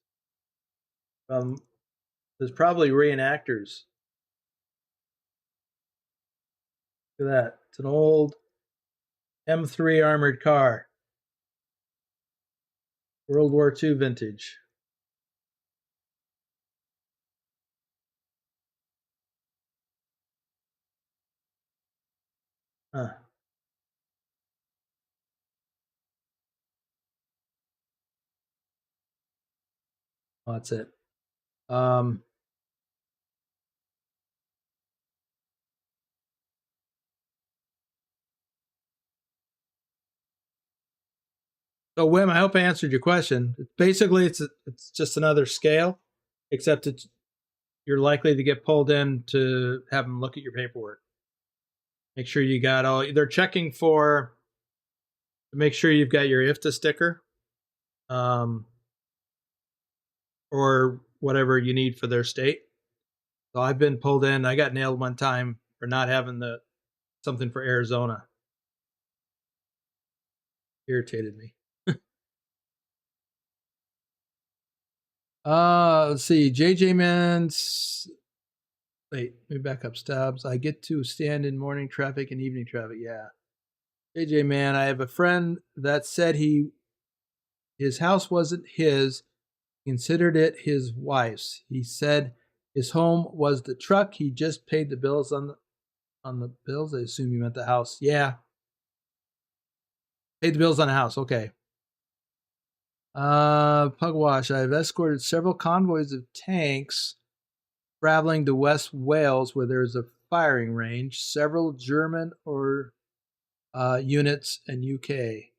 There's probably reenactors. Look at that. It's an old M3 armored car. World War II vintage. Huh. Oh, that's it. So, Wim, I hope I answered your question. Basically, it's just another scale, except you're likely to get pulled in to have them look at your paperwork. Make sure you got all. They're checking for to make sure you've got your IFTA sticker, or whatever you need for their state. So I've been pulled in. I got nailed one time for not having something for Arizona. Irritated me. Let's see. JJ Man's. Wait, let me back up. Stabs. I get to stand in morning traffic and evening traffic. Yeah. JJ Man, I have a friend that said his house wasn't his. He considered it his wife's. He said his home was the truck. He just paid the bills on the bills. I assume you meant the house. Yeah. Paid the bills on the house. Okay. Pugwash, I've escorted several convoys of tanks traveling to West Wales where there's a firing range, several German or units in UK.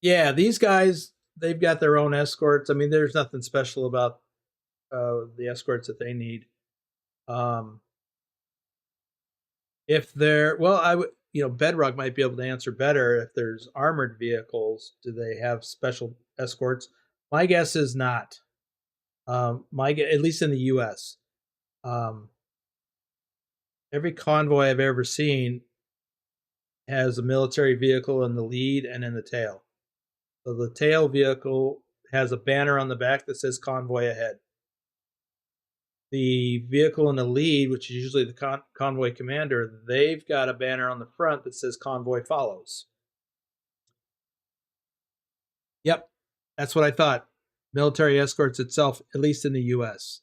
Yeah, these guys, they've got their own escorts. I mean, there's nothing special about the escorts that they need. If they're, well, I would, Bedrock might be able to answer better. If there's armored vehicles, do they have special escorts? My guess is not. At least in the U.S. Every convoy I've ever seen has a military vehicle in the lead and in the tail. So the tail vehicle has a banner on the back that says convoy ahead. The vehicle in the lead, which is usually the convoy commander, they've got a banner on the front that says convoy follows. Yep, that's what I thought. Military escorts itself, at least in the U.S.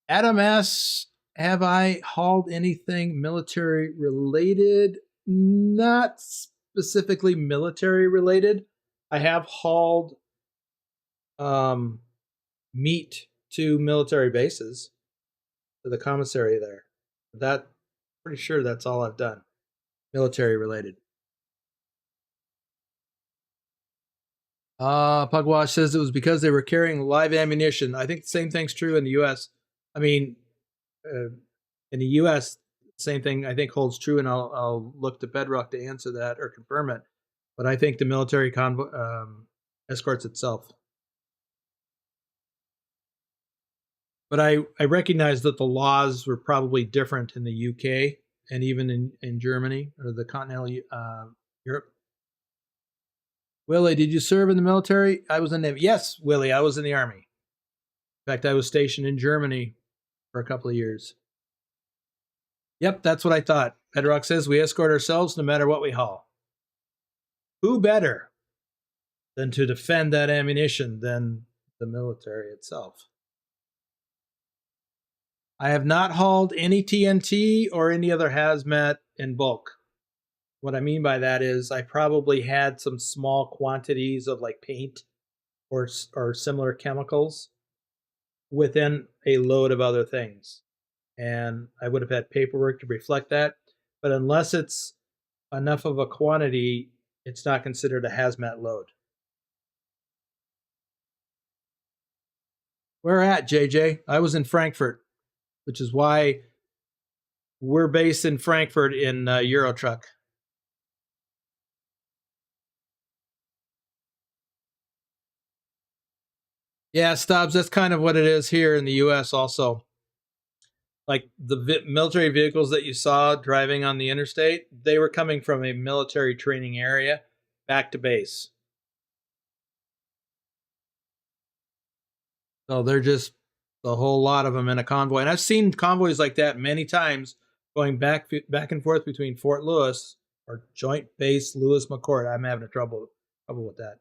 Adam asks, have I hauled anything military related? Not specifically military related. I have hauled meat to military bases, to the commissary there. Pretty sure that's all I've done, military related. Pugwash says it was because they were carrying live ammunition. I think the same thing's true in the U.S. I mean, in the U.S., same thing I think holds true, and I'll look to Bedrock to answer that or confirm it. But I think the military escorts itself. But I recognize that the laws were probably different in the UK and even in Germany or the continental Europe. Willie, did you serve in the military? I was in the Navy. Yes, Willie, I was in the Army. In fact, I was stationed in Germany for a couple of years. Yep, that's what I thought. Bedrock says we escort ourselves no matter what we haul. Who better than to defend that ammunition than the military itself? I have not hauled any TNT or any other hazmat in bulk. What I mean by that is I probably had some small quantities of like paint or similar chemicals within a load of other things. And I would have had paperwork to reflect that. But unless it's enough of a quantity, it's not considered a hazmat load. Where at, JJ? I was in Frankfurt, which is why we're based in Frankfurt in Eurotruck. Yeah, Stubbs, that's kind of what it is here in the U.S. also. Like the military vehicles that you saw driving on the interstate, they were coming from a military training area back to base. So they're just a whole lot of them in a convoy. And I've seen convoys like that many times going back and forth between Fort Lewis or Joint Base Lewis McChord. I'm having trouble with that.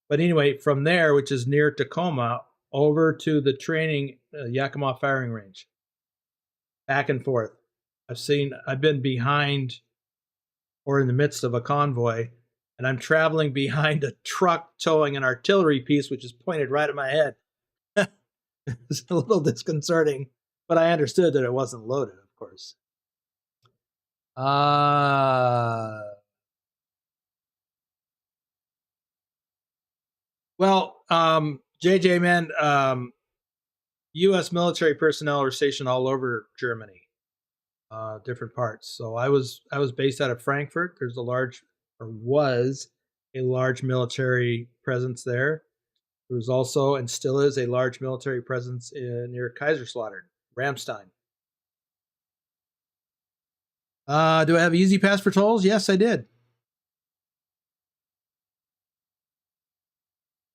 But anyway, from there, which is near Tacoma, over to the training Yakima firing range. Back and forth. I've been behind or in the midst of a convoy, and I'm traveling behind a truck towing an artillery piece, which is pointed right at my head. It's a little disconcerting, but I understood that it wasn't loaded, of course. Well, JJ, man, U.S. military personnel are stationed all over Germany, different parts. So I was based out of Frankfurt. There's a large, or was a large military presence there. There was also, and still is, a large military presence near Kaiserslautern, Ramstein. Do I have Easy Pass for tolls? Yes, I did.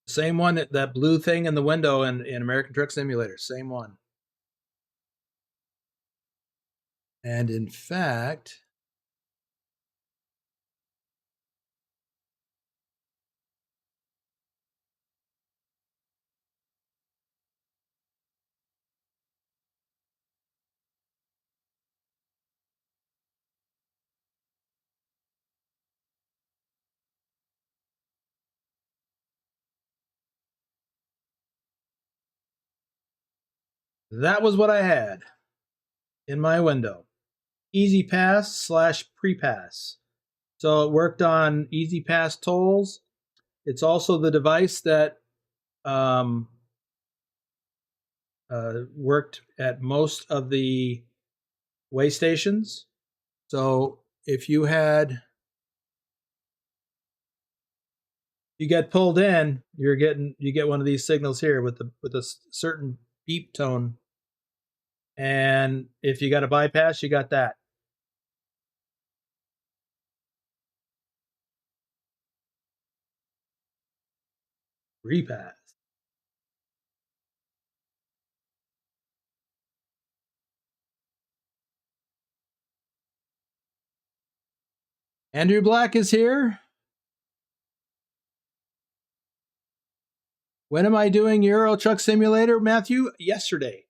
Same one, that blue thing in the window in American Truck Simulator. Same one. And in fact, that was what I had in my window. Easy Pass / Pre-Pass. So it worked on Easy Pass tolls. It's also the device that worked at most of the way stations. So if you get pulled in, you get one of these signals here with a certain beep tone, and if you got a bypass, you got that. Repass. Andrew Black is here. When am I doing Euro Truck Simulator, Matthew? Yesterday.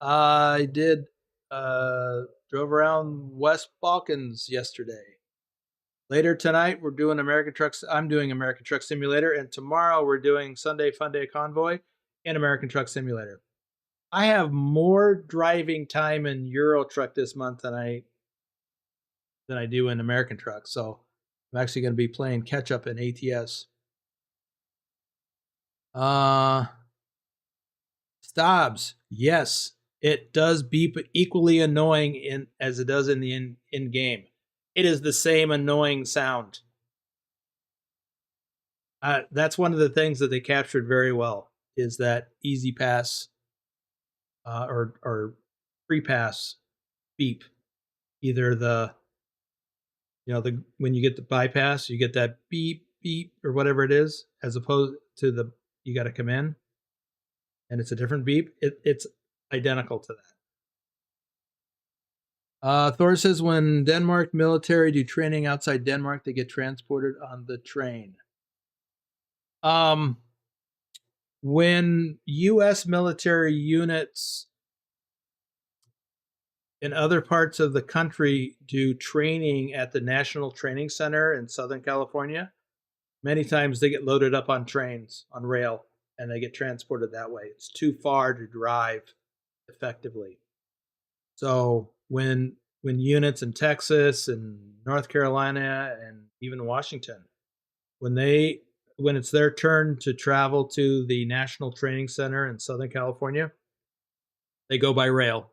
I did drove around West Balkans yesterday. Later tonight, we're doing I'm doing American Truck Simulator, and tomorrow we're doing Sunday Fun Day Convoy and American Truck Simulator. I have more driving time in Euro Truck this month than I do in American Truck, so I'm actually going to be playing catch up in ATS. Stobbs, yes, it does beep equally annoying as it does in the in game. It is the same annoying sound. That's one of the things that they captured very well, is that Easy Pass or Pre-Pass beep. Either when you get the bypass, you get that beep beep or whatever it is, as opposed to you got to come in, and it's a different beep. It's identical to that. Thor says, when Denmark military do training outside Denmark, they get transported on the train. When U.S. military units in other parts of the country do training at the National Training Center in Southern California, many times they get loaded up on trains, on rail, and they get transported that way. It's too far to drive effectively. So when units in Texas and North Carolina and even Washington, when it's their turn to travel to the National Training Center in Southern California, they go by rail.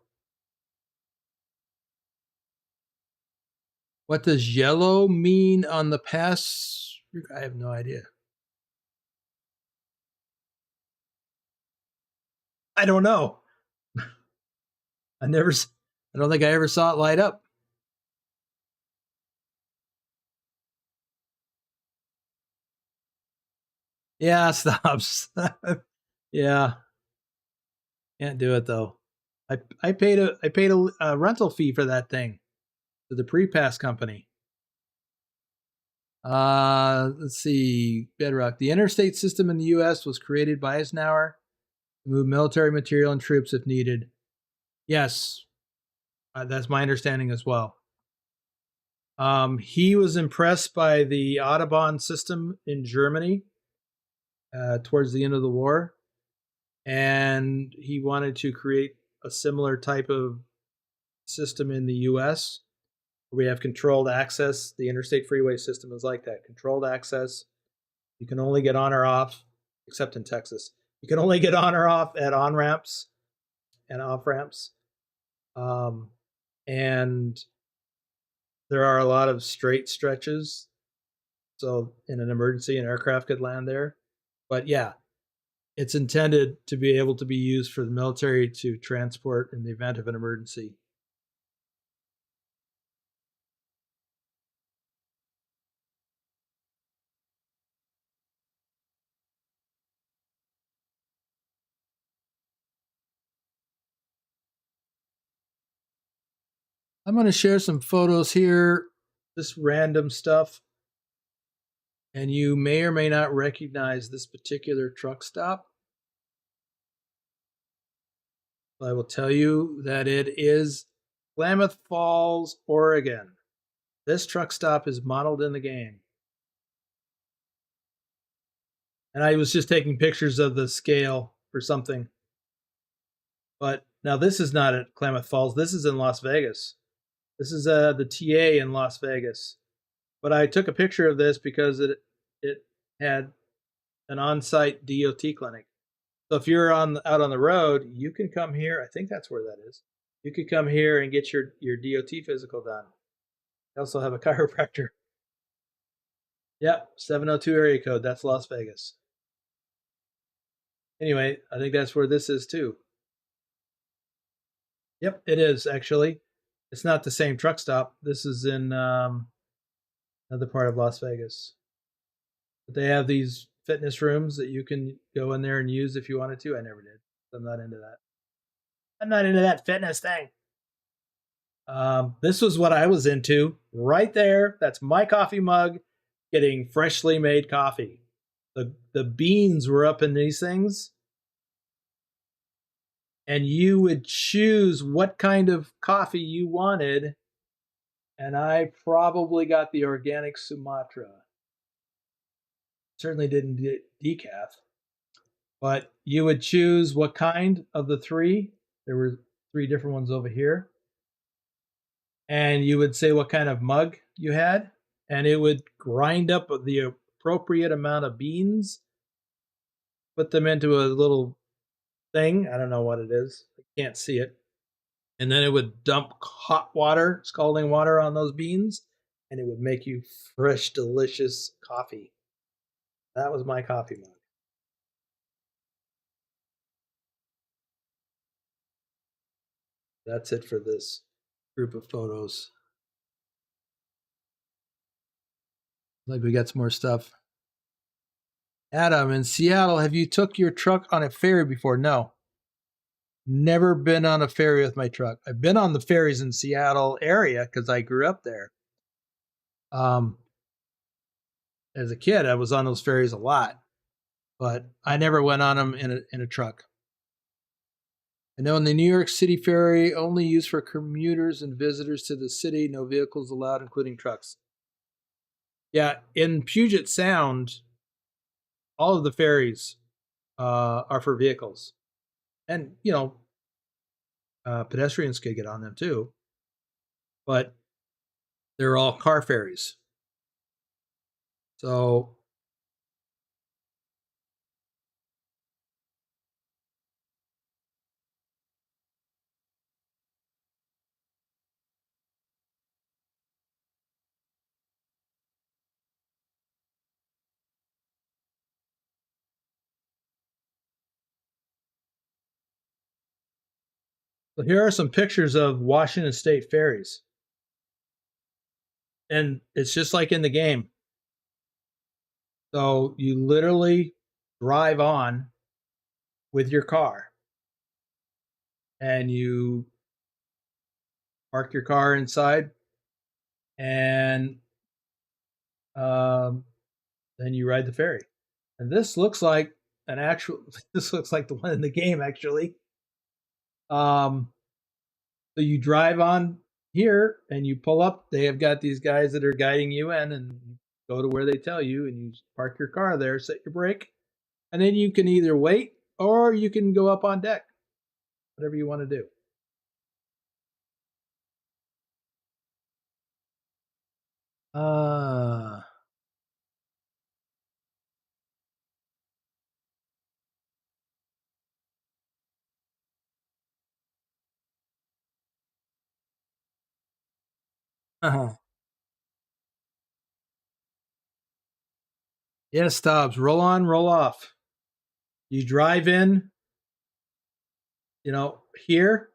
What does yellow mean on the pass? I have no idea. I don't know. I don't think I ever saw it light up. Yeah, stops. Yeah. Can't do it though. I paid a rental fee for that thing to the Pre-Pass company. Let's see. Bedrock. The interstate system in the U.S. was created by Eisenhower to move military material and troops if needed. Yes, that's my understanding as well. He was impressed by the Autobahn system in Germany towards the end of the war, and he wanted to create a similar type of system in the U.S. We have controlled access. The interstate freeway system is like that. Controlled access. You can only get on or off, except in Texas. You can only get on or off at on-ramps and off-ramps. And there are a lot of straight stretches. So in an emergency, an aircraft could land there. But yeah, it's intended to be able to be used for the military to transport in the event of an emergency. I'm going to share some photos here, just random stuff. And you may or may not recognize this particular truck stop. I will tell you that it is Klamath Falls, Oregon. This truck stop is modeled in the game. And I was just taking pictures of the scale for something. But now this is not at Klamath Falls. This is in Las Vegas. This is the TA in Las Vegas. But I took a picture of this because it had an on-site DOT clinic. So if you're out on the road, you can come here. I think that's where that is. You could come here and get your DOT physical done. They also have a chiropractor. Yep, 702 area code. That's Las Vegas. Anyway, I think that's where this is too. Yep, it is actually. It's not the same truck stop. This is in another part of Las Vegas. But they have these fitness rooms that you can go in there and use if you wanted to. I never did. I'm not into that. I'm not into that fitness thing. This was what I was into right there. That's my coffee mug getting freshly made coffee. The beans were up in these things. And you would choose what kind of coffee you wanted. And I probably got the organic Sumatra. Certainly didn't get decaf. But you would choose what kind of the three. There were 3 different ones over here. And you would say what kind of mug you had. And it would grind up the appropriate amount of beans. Put them into a little thing. I don't know what it is. I can't see it. And then it would dump hot water, scalding water on those beans, and it would make you fresh, delicious coffee. That was my coffee mug. That's it for this group of photos. Like we got some more stuff. Adam, in Seattle, have you took your truck on a ferry before? No. Never been on a ferry with my truck. I've been on the ferries in Seattle area because I grew up there. As a kid, I was on those ferries a lot, but I never went on them in a truck. I know in the New York City ferry, only used for commuters and visitors to the city, no vehicles allowed, including trucks. Yeah, in Puget Sound, all of the ferries are for vehicles. And, you know, pedestrians could get on them too. But they're all car ferries. So here are some pictures of Washington State ferries. And it's just like in the game. So you literally drive on with your car. And you park your car inside. And then you ride the ferry. And this looks like this looks like the one in the game, actually. So you drive on here and you pull up, they have got these guys that are guiding you in, and you go to where they tell you, and you park your car there, set your brake, and then you can either wait or you can go up on deck, whatever you want to do. Yes, Stubbs, roll on, roll off. You drive in, here,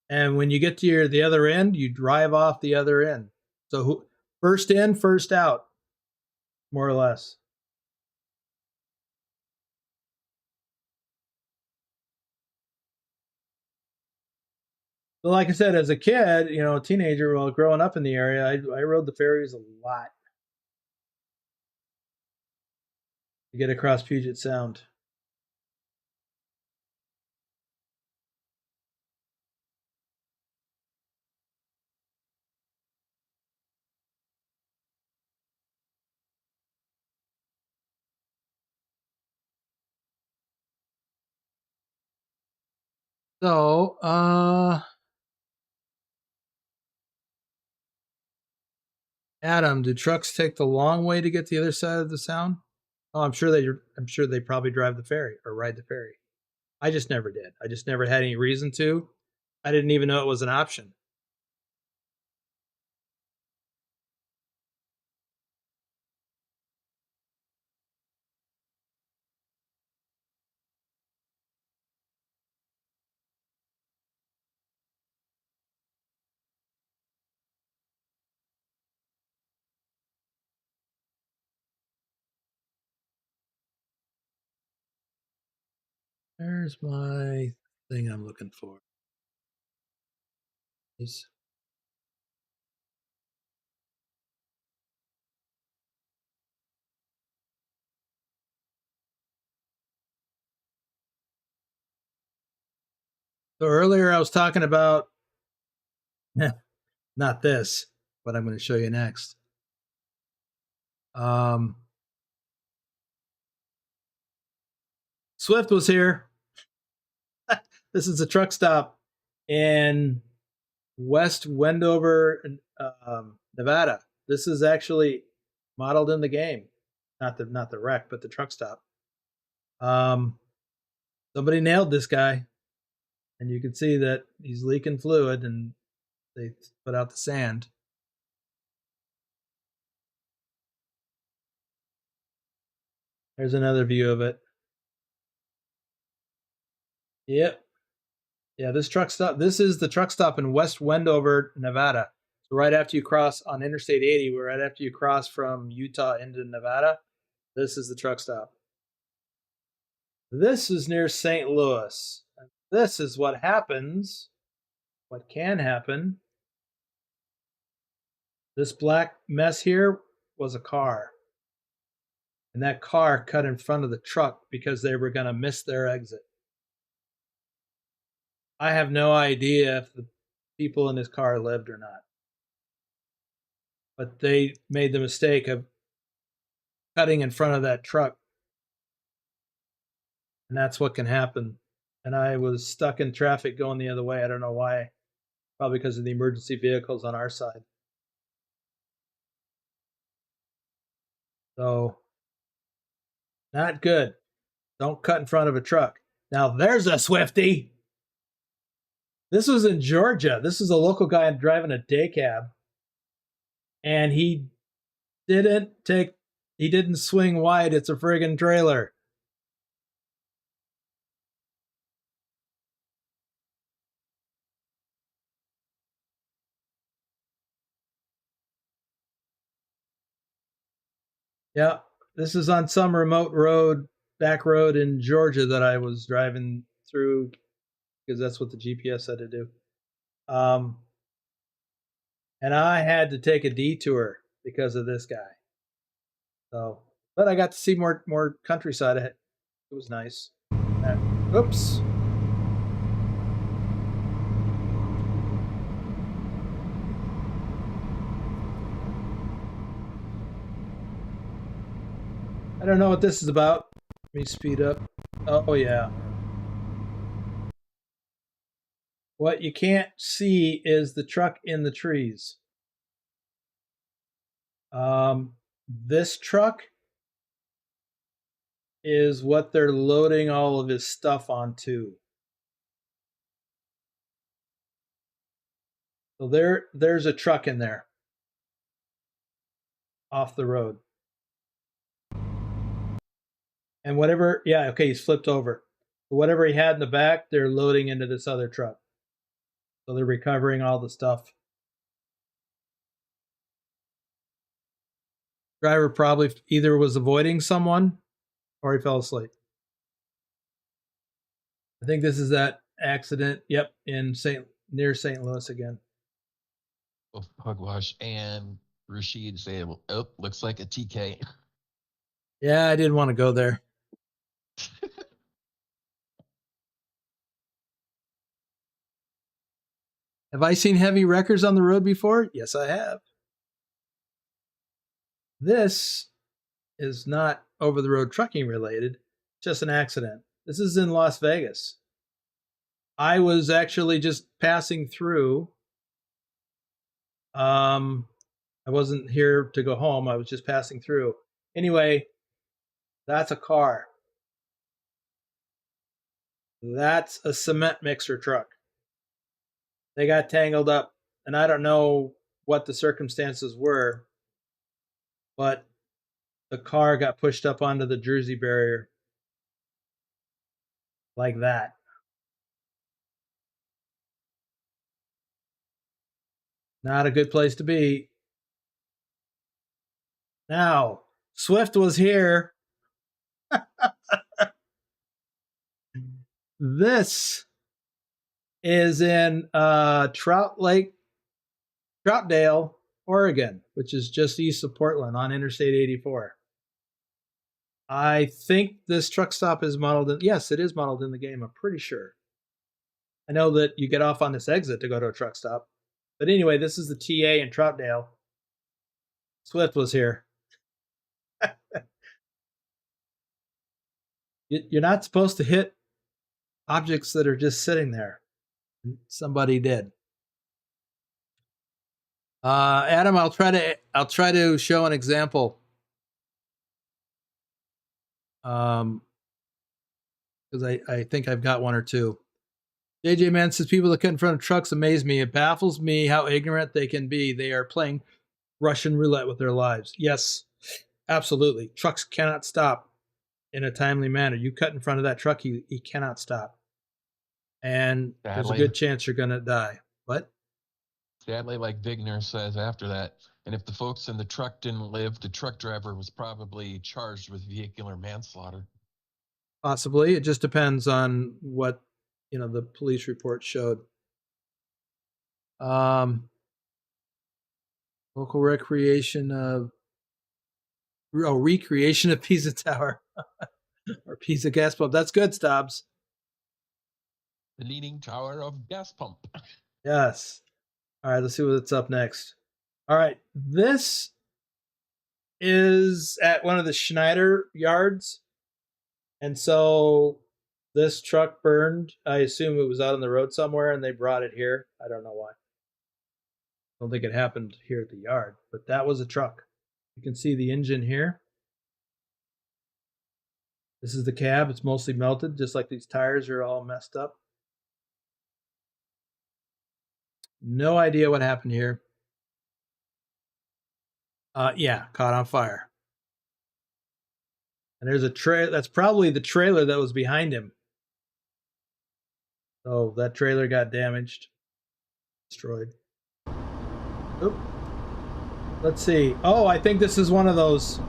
and when you get to the other end, you drive off the other end. So first in, first out, more or less. But like I said, as a kid, a teenager, while growing up in the area, I rode the ferries a lot to get across Puget Sound. So, Adam, do trucks take the long way to get to the other side of the sound? Oh, I'm sure they probably drive the ferry or ride the ferry. I just never did. I just never had any reason to. I didn't even know it was an option. There's my thing I'm looking for. So earlier I was talking about, not this, but I'm going to show you next. Swift was here. This is a truck stop in West Wendover, Nevada. This is actually modeled in the game, not the wreck, but the truck stop. Somebody nailed this guy, and you can see that he's leaking fluid, and they put out the sand. There's another view of it. Yep. Yeah, this truck stop. This is the truck stop in West Wendover, Nevada. So right after you cross on Interstate 80, right after you cross from Utah into Nevada, this is the truck stop. This is near St. Louis. This is what happens, what can happen. This black mess here was a car. And that car cut in front of the truck because they were going to miss their exit. I have no idea if the people in this car lived or not. But they made the mistake of cutting in front of that truck. And that's what can happen. And I was stuck in traffic going the other way. I don't know why. Probably because of the emergency vehicles on our side. So, not good. Don't cut in front of a truck. Now, there's a Swifty. This was in Georgia. This is a local guy driving a day cab. And he didn't swing wide. It's a friggin' trailer. Yeah, this is on some remote road, back road in Georgia that I was driving through because that's what the GPS had to do. And I had to take a detour because of this guy. So, but I got to see more countryside. It was nice. Oops. don't know what this is about. Let me speed up. Oh yeah. What you can't see is the truck in the trees. This truck is what they're loading all of his stuff onto. So there's a truck in there off the road. And whatever, yeah, okay, he's flipped over. Whatever he had in the back, they're loading into this other truck. So they're recovering all the stuff. Driver probably either was avoiding someone or he fell asleep. I think this is that accident, yep, in near St. Louis again. Hugwash and Rashid say, oh, looks like a TK. Yeah, I didn't want to go there. Have I seen heavy wreckers on the road before? Yes, I have. This is not over-the-road trucking related, just an accident. This is in Las Vegas. I was actually just passing through. I wasn't here to go home. I was just passing through. Anyway, that's a car. That's a cement mixer truck. They got tangled up, and I don't know what the circumstances were, but the car got pushed up onto the Jersey barrier like that. Not a good place to be. Now, Swift was here. This is in Troutdale, Oregon, which is just east of Portland on Interstate 84. I think this truck stop is modeled in, yes, it is modeled in the game, I'm pretty sure. I know that you get off on this exit to go to a truck stop. But anyway, this is the TA in Troutdale. Swift was here. You're not supposed to hit objects that are just sitting there. Somebody did. Adam, I'll try to show an example. Because I think I've got one or two. JJ Man says people that cut in front of trucks amaze me. It baffles me how ignorant they can be. They are playing Russian roulette with their lives. Yes, absolutely. Trucks cannot stop in a timely manner. You cut in front of that truck, he cannot stop. And there's a good chance you're going to die. What? Sadly, like Vigner says after that, and if the folks in the truck didn't live, the truck driver was probably charged with vehicular manslaughter. Possibly. It just depends on what, the police report showed. Local recreation of recreation of Pisa Tower or Pisa gas pump. That's good, Stobbs. The leaning tower of gas pump. Yes. All right, let's see what's up next. All right, this is at one of the Schneider yards. And so this truck burned. I assume it was out on the road somewhere and they brought it here. I don't know why. I don't think it happened here at the yard, but that was a truck. You can see the engine here. This is the cab. It's mostly melted, just like these tires are all messed up. No idea what happened here. Yeah, caught on fire. And there's a trailer. That's probably the trailer that was behind him. So that trailer got damaged, destroyed. Oop. Let's see. Oh, I think this is one of those.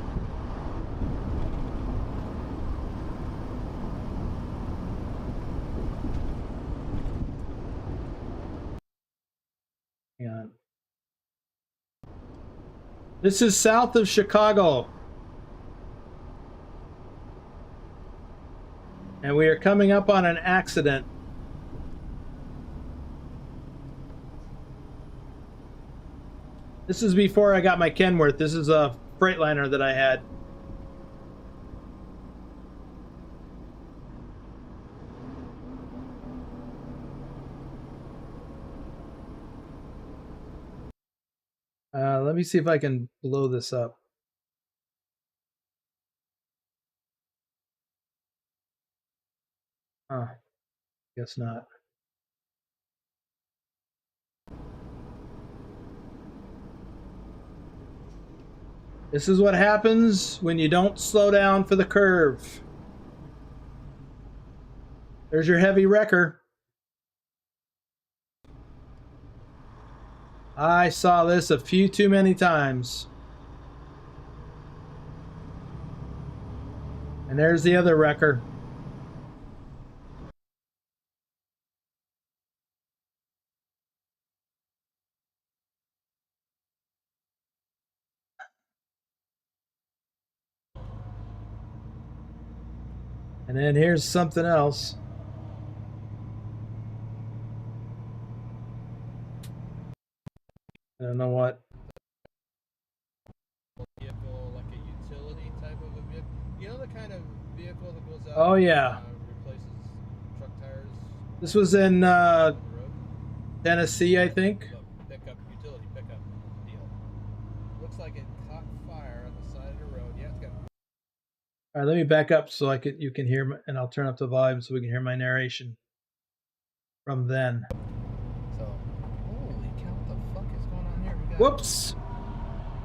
Hang on. This is south of Chicago. And we are coming up on an accident. This is before I got my Kenworth. This is a Freightliner that I had. Let me see if I can blow this up. Guess not. This is what happens when you don't slow down for the curve. There's your heavy wrecker. I saw this a few too many times. And there's the other wrecker. And then here's something else. I don't know what. Vehicle, like a utility type of a vehicle. You know the kind of vehicle that goes out. Oh yeah. Replaces truck tires. This was in on the road? Tennessee, I think. Look, pickup, utility pickup deal. Looks like it caught fire on the side of the road. Yeah, it's got. All right, let me back up so you can hear, and I'll turn up the volume so we can hear my narration from then. So, holy cow! What the fuck is going on here? We got. Whoops.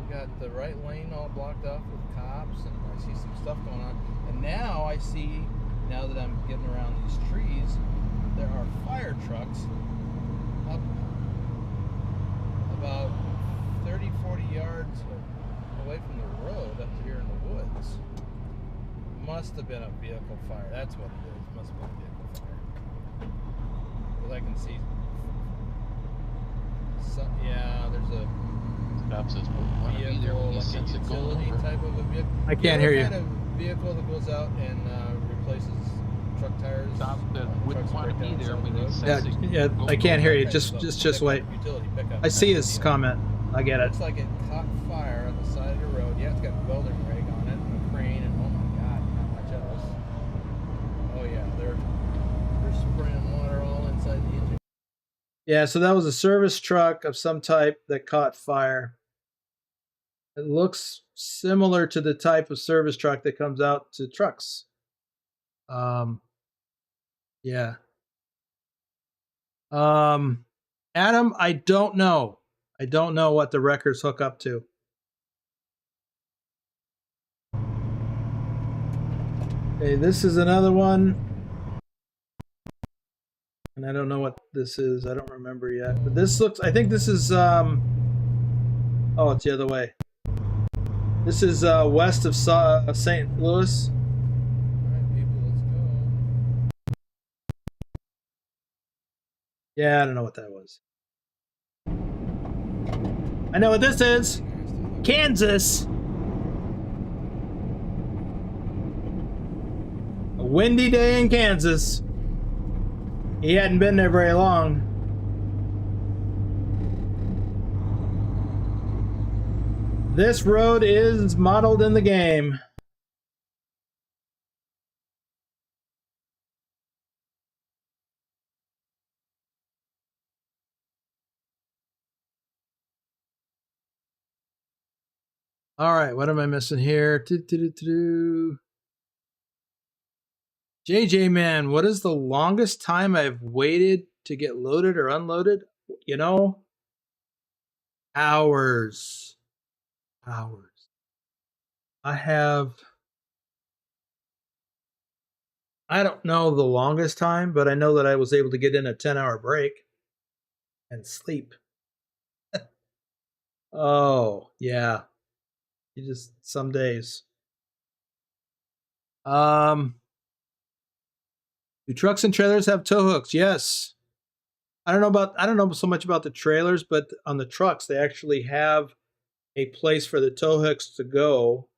We got the right lane all blocked off with cops, and I see some stuff going on. And now I see, now that I'm getting around these trees, there are fire trucks up about 30, 40 yards away from the road up here in the woods. Must have been a vehicle fire. That's what it is. Must have been a vehicle fire. Because I can see. Yeah, there's a Stop says, well, want to be there when he like sends a it going utility over. type of a vehicle. I can't hear you. Kind of vehicle that goes out and replaces truck tires. Stop that wouldn't trucks want to break be down there on the when he road. sends it. Yeah, Go, I can't hear you. Okay, Just pickup, wait. Utility pickup. I see his Deal. comment. I get it. Looks like it caught fire on the side of the road. Yeah, it's got a welding rig on it and a crane, and oh my god, not much else. Oh yeah, they're spraying water all inside the engine. Yeah, so that was a service truck of some type that caught fire. It looks similar to the type of service truck that comes out to trucks. Yeah. Adam, I don't know. I don't know what the records hook up to. Okay, this is another one. And I don't know what this is. I don't remember yet. But this looks, I think this is, oh, it's the other way. This is west of St. Louis. Alright, people, let's go. Yeah, I don't know what that was. I know what this is. Kansas. A windy day in Kansas. He hadn't been there very long. This road is modeled in the game. All right, what am I missing here? JJ man, what is the longest time I've waited to get loaded or unloaded? You know, hours. Hours. I don't know the longest time, but I know that I was able to get in a 10-hour break and sleep. Oh, yeah. You just, some days. Do trucks and trailers have tow hooks? Yes. I don't know so much about the trailers, but on the trucks, they actually have a place for the tow hooks to go.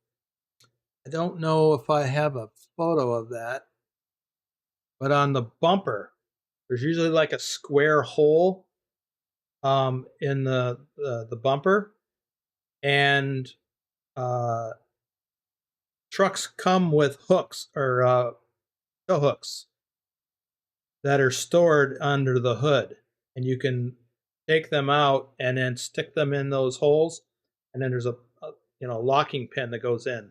I don't know if I have a photo of that, but on the bumper, there's usually like a square hole in the bumper, and trucks come with hooks or tow hooks that are stored under the hood, and you can take them out and then stick them in those holes and then there's a locking pin that goes in.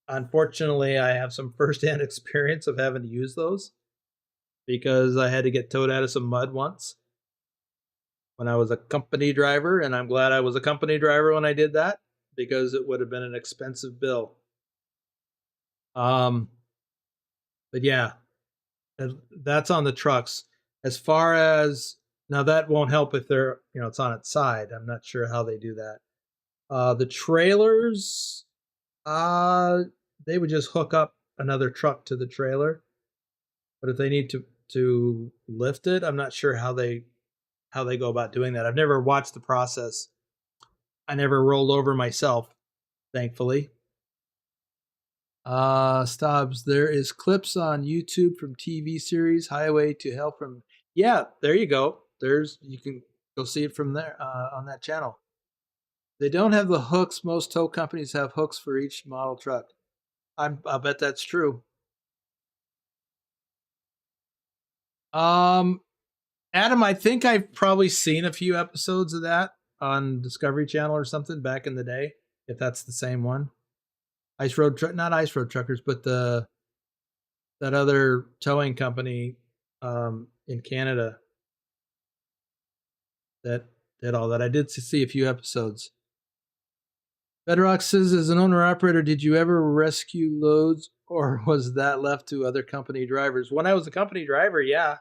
Unfortunately, I have some firsthand experience of having to use those because I had to get towed out of some mud once when I was a company driver, and I'm glad I was a company driver when I did that because it would have been an expensive bill. But yeah, that's on the trucks. As far as now, that won't help if they're it's on its side. I'm not sure how they do that. The trailers, they would just hook up another truck to the trailer. But if they need to lift it, I'm not sure how they go about doing that. I've never watched the process. I never rolled over myself, thankfully. Stubbs, there is clips on YouTube from TV series Highway to Hell from. Yeah, there you go. You can go see it from there on that channel. They don't have the hooks. Most tow companies have hooks for each model truck. I'll bet that's true. Adam, I think I've probably seen a few episodes of that on Discovery Channel or something back in the day, if that's the same one. Not Ice Road Truckers, but that other towing company in Canada that did all that. I did see a few episodes. Bedrock says, as an owner-operator, did you ever rescue loads, or was that left to other company drivers? When I was a company driver, yeah.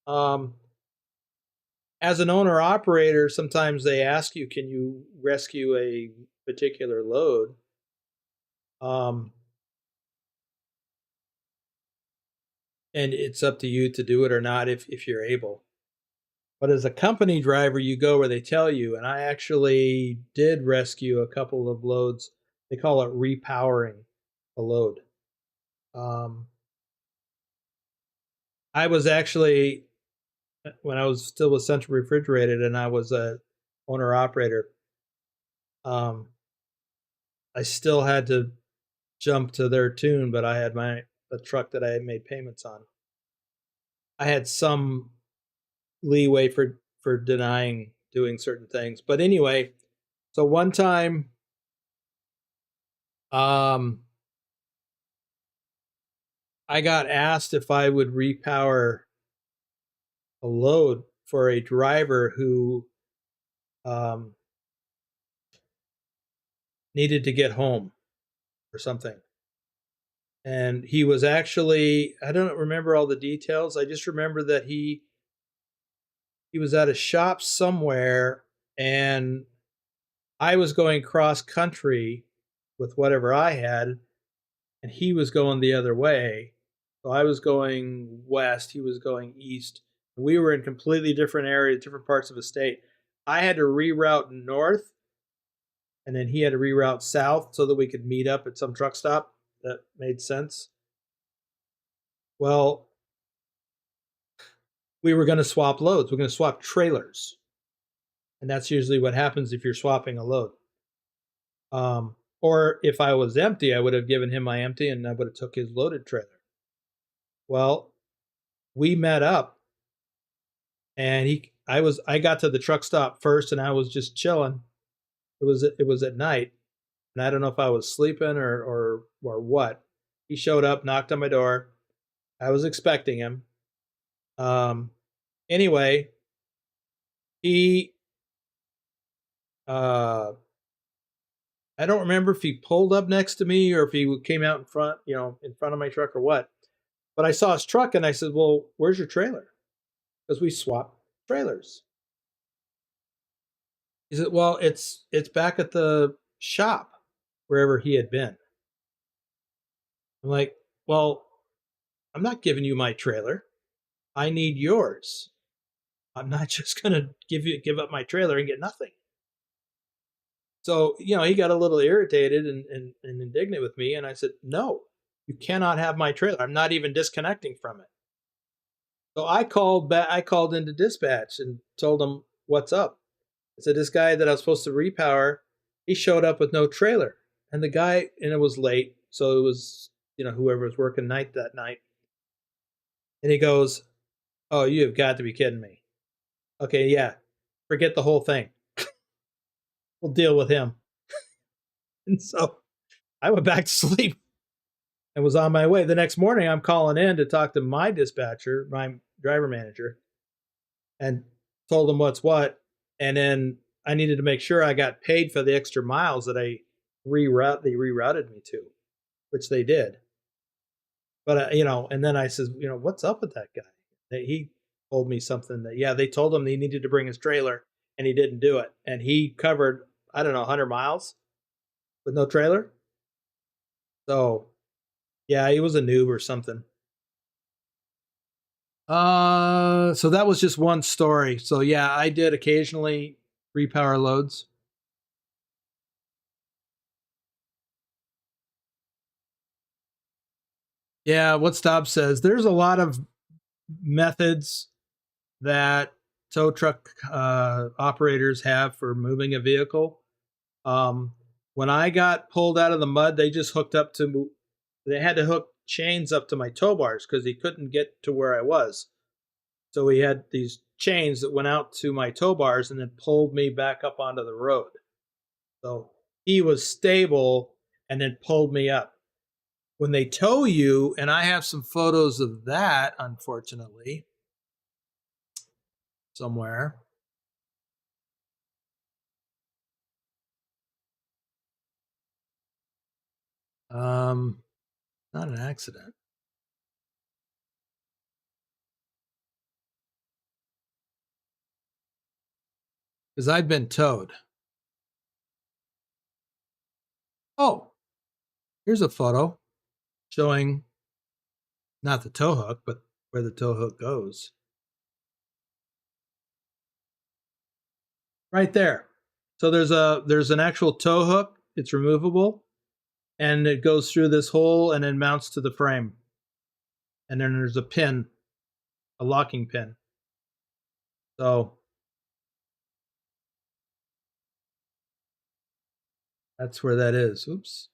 As an owner-operator, sometimes they ask you, can you rescue a particular load? And it's up to you to do it or not if you're able. But as a company driver, you go where they tell you. And I actually did rescue a couple of loads. They call it repowering a load. I was actually, when I was still with Central Refrigerated and I was a owner-operator, I still had to jump to their tune, but I had a truck that I had made payments on. I had some leeway for denying doing certain things. But anyway, so one time I got asked if I would repower a load for a driver who needed to get home or something. And he was actually, I don't remember all the details. I just remember that he was at a shop somewhere, and I was going cross country with whatever I had, and he was going the other way. So I was going west, he was going east. We were in completely different areas, different parts of the state. I had to reroute north, and then he had to reroute south so that we could meet up at some truck stop. That made sense. Well, we were going to swap loads. We're going to swap trailers. And that's usually what happens if you're swapping a load. Or if I was empty, I would have given him my empty and I would have took his loaded trailer. Well, we met up, and I got to the truck stop first, and I was just chilling. It was at night, and I don't know if I was sleeping or what. He showed up, knocked on my door. I was expecting him. Anyway, he I don't remember if he pulled up next to me or if he came out in front of my truck or what. But I saw his truck and I said, well, where's your trailer? Because we swapped trailers. He said, well, it's back at the shop, wherever he had been. I'm like, well, I'm not giving you my trailer. I need yours. I'm not just going to give up my trailer and get nothing. So, he got a little irritated and indignant with me. And I said, no, you cannot have my trailer. I'm not even disconnecting from it. So I called into dispatch and told them what's up. I said, this guy that I was supposed to repower, he showed up with no trailer. And it was late. So it was, whoever was working night that night. And he goes, oh, you have got to be kidding me. Okay, yeah, forget the whole thing. we'll deal with him. And so I went back to sleep and was on my way. The next morning, I'm calling in to talk to my dispatcher, my driver manager, and told him what's what. And then I needed to make sure I got paid for the extra miles that they rerouted me to, which they did. But, and then I said, what's up with that guy? He told me something that, yeah, they told him he needed to bring his trailer and he didn't do it. And he covered, I don't know, 100 miles with no trailer. So, yeah, he was a noob or something. So that was just one story. So, yeah, I did occasionally repower loads. Yeah, what Staub says, there's a lot of methods that tow truck operators have for moving a vehicle. When I got pulled out of the mud, they just they had to hook chains up to my tow bars because he couldn't get to where I was. So he had these chains that went out to my tow bars and then pulled me back up onto the road. So he was stable and then pulled me up. When they tow you, and I have some photos of that, unfortunately, somewhere. Not an accident. Because I've been towed. Oh, here's a photo showing not the tow hook, but where the tow hook goes. Right there. So there's an actual tow hook. It's removable, and it goes through this hole and then mounts to the frame. And then there's a pin, a locking pin. So that's where that is. Oops.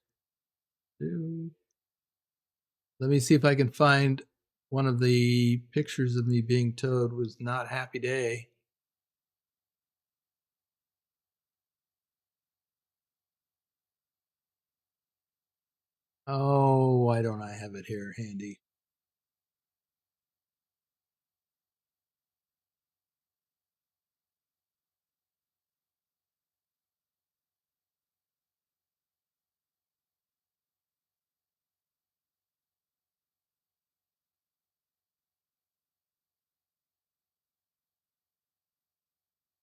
Let me see if I can find one of the pictures of me being towed. Was not a happy day. Oh, why don't I have it here handy?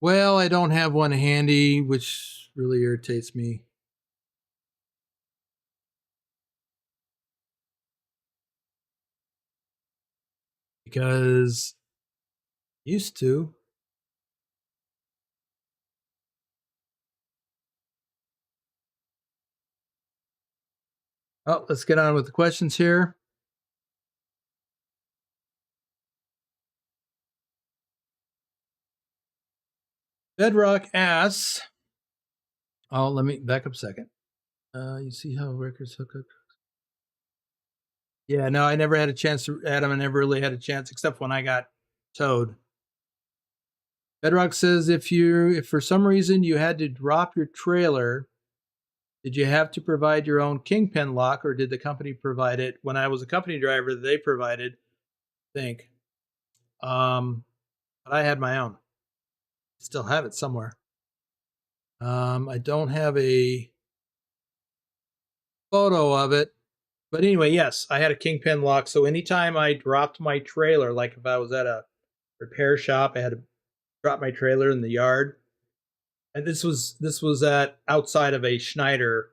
Well, I don't have one handy, which really irritates me. Because used to. Oh, let's get on with the questions here. Bedrock asks, oh, let me back up a second. You see how records hook up? Yeah, no, I never had a chance to, Adam, I never really had a chance except when I got towed. Bedrock says, if for some reason you had to drop your trailer, did you have to provide your own kingpin lock, or did the company provide it? When I was a company driver, they provided, I think. But I had my own. Still have it somewhere. I don't have a photo of it. But anyway, yes, I had a kingpin lock. So anytime I dropped my trailer, like if I was at a repair shop, I had to drop my trailer in the yard. And this was at outside of a Schneider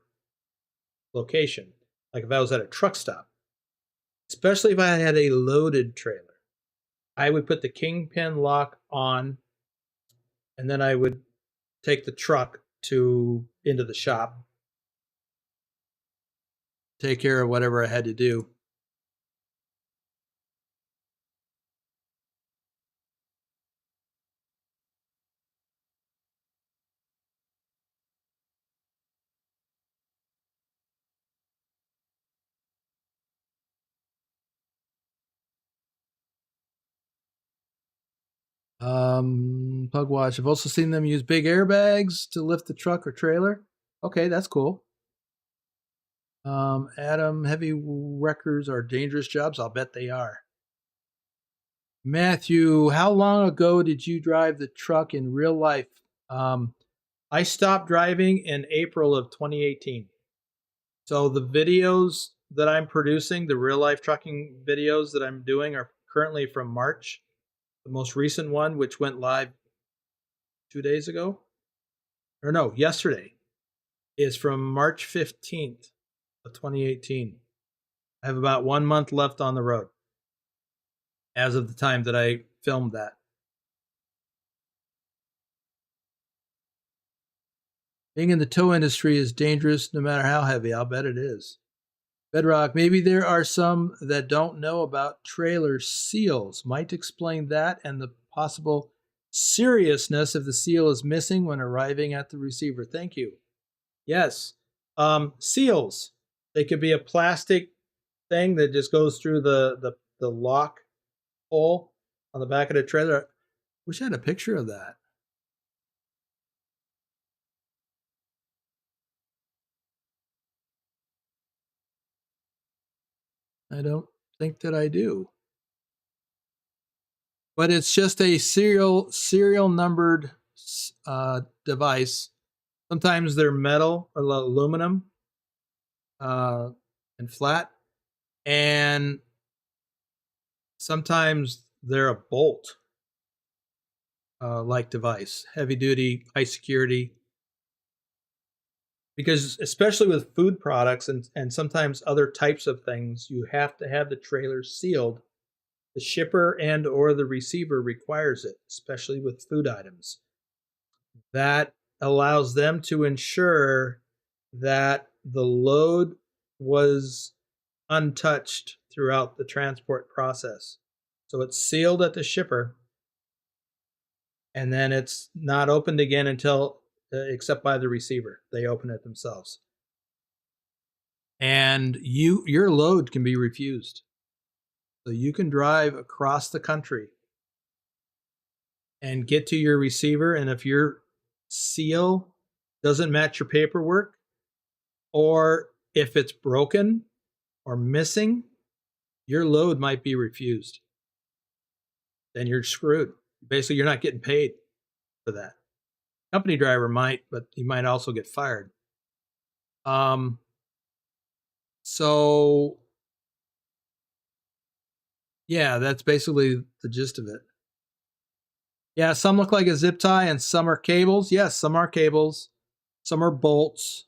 location. Like if I was at a truck stop, especially if I had a loaded trailer, I would put the kingpin lock on, and then I would take the truck into the shop, take care of whatever I had to do. Pugwatch. I've also seen them use big airbags to lift the truck or trailer. Okay, that's cool. Adam, heavy wreckers are dangerous jobs. I'll bet they are. Matthew, how long ago did you drive the truck in real life? I stopped driving in April of 2018. So the videos that I'm producing, the real life trucking videos that I'm doing, are currently from March. The most recent one, which went live 2 days ago, or no, yesterday, is from March 15th of 2018. I have about 1 month left on the road as of the time that I filmed that. Being in the tow industry is dangerous no matter how heavy. I'll bet it is. Bedrock, maybe there are some that don't know about trailer seals. Might explain that and the possible seriousness if the seal is missing when arriving at the receiver. Thank you. Yes. Seals. They could be a plastic thing that just goes through the lock hole on the back of the trailer. Wish I had a picture of that. I don't think that I do. But it's just a serial numbered device. Sometimes they're metal or aluminum and flat, and sometimes they're a bolt like device, heavy duty, high security. Because especially with food products and sometimes other types of things, you have to have the trailer sealed. The shipper and or the receiver requires it, especially with food items. That allows them to ensure that the load was untouched throughout the transport process. So it's sealed at the shipper, and then it's not opened again until except by the receiver. They open it themselves. And your load can be refused. So you can drive across the country and get to your receiver, and if your seal doesn't match your paperwork, or if it's broken or missing, your load might be refused. Then you're screwed. Basically, you're not getting paid for that. Company driver might, but he might also get fired. So yeah, that's basically the gist of it. Yeah, some look like a zip tie and some are cables. Yes, some are cables. Some are bolts.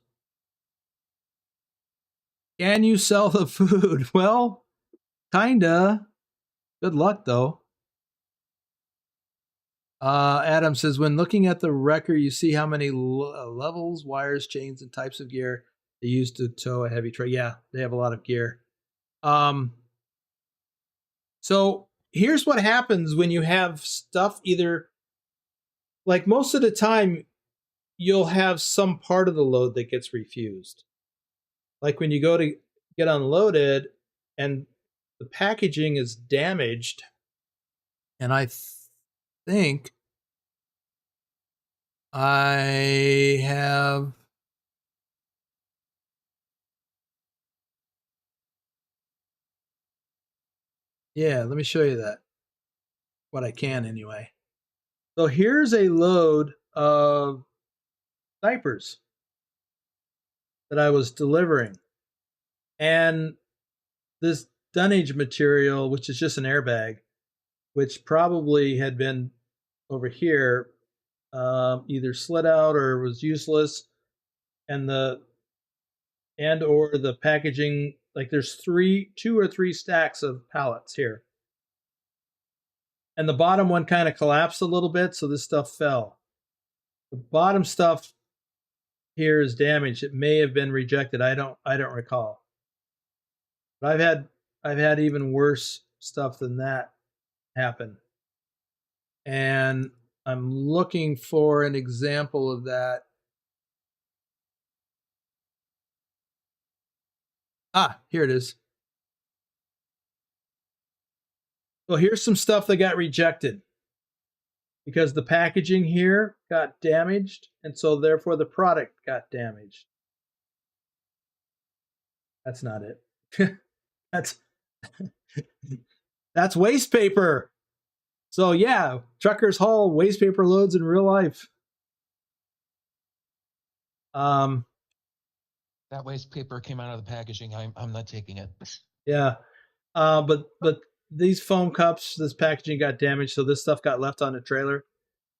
Can you sell the food? Well, kinda. Good luck, though. Adam says, when looking at the wrecker, you see how many levels, wires, chains, and types of gear they use to tow a heavy trailer. Yeah, they have a lot of gear. So here's what happens when you have stuff either, like most of the time, you'll have some part of the load that gets refused. Like when you go to get unloaded and the packaging is damaged, and I think I have let me show you that. What I can anyway. So here's a load of diapers that I was delivering. And this dunnage material, which is just an airbag, which probably had been over here, either slid out or was useless, and or the packaging, like there's 2 or 3 stacks of pallets here. And the bottom one kind of collapsed a little bit, so this stuff fell. The bottom stuff here is damaged. It may have been rejected. I don't recall. But I've had even worse stuff than that happen. And I'm looking for an example of that. Here it is. Well, here's some stuff that got rejected. because the packaging here got damaged, and so therefore the product got damaged. That's not it. That's waste paper. So yeah, truckers haul waste paper loads in real life. That waste paper came out of the packaging. I'm not taking it. Yeah. But these foam cups, this packaging got damaged, so this stuff got left on the trailer,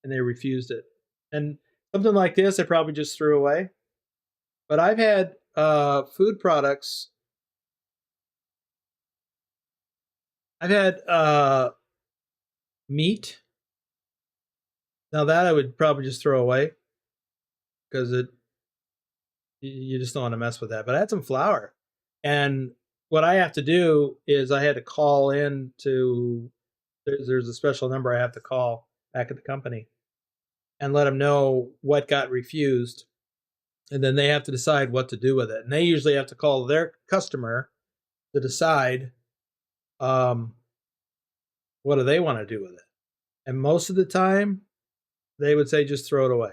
and they refused it. And something like this, I probably just threw away. But I've had food products. I've had meat. Now that I would probably just throw away because you just don't want to mess with that. But I had some flour, and what I have to do is I had to call in to. There's a special number I have to call back at the company and let them know what got refused, and then they have to decide what to do with it. And they usually have to call their customer to decide what do they want to do with it. And most of the time, they would say just throw it away.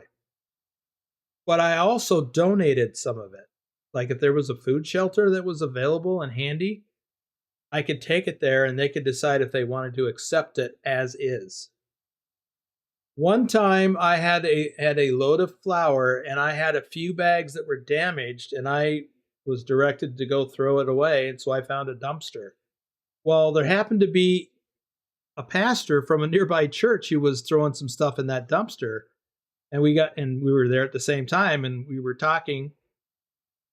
But I also donated some of it. Like if there was a food shelter that was available and handy, I could take it there and they could decide if they wanted to accept it as is. One time I had a load of flour and I had a few bags that were damaged and I was directed to go throw it away, and so I found a dumpster. Well, there happened to be a pastor from a nearby church who was throwing some stuff in that dumpster, and we were there at the same time, and we were talking,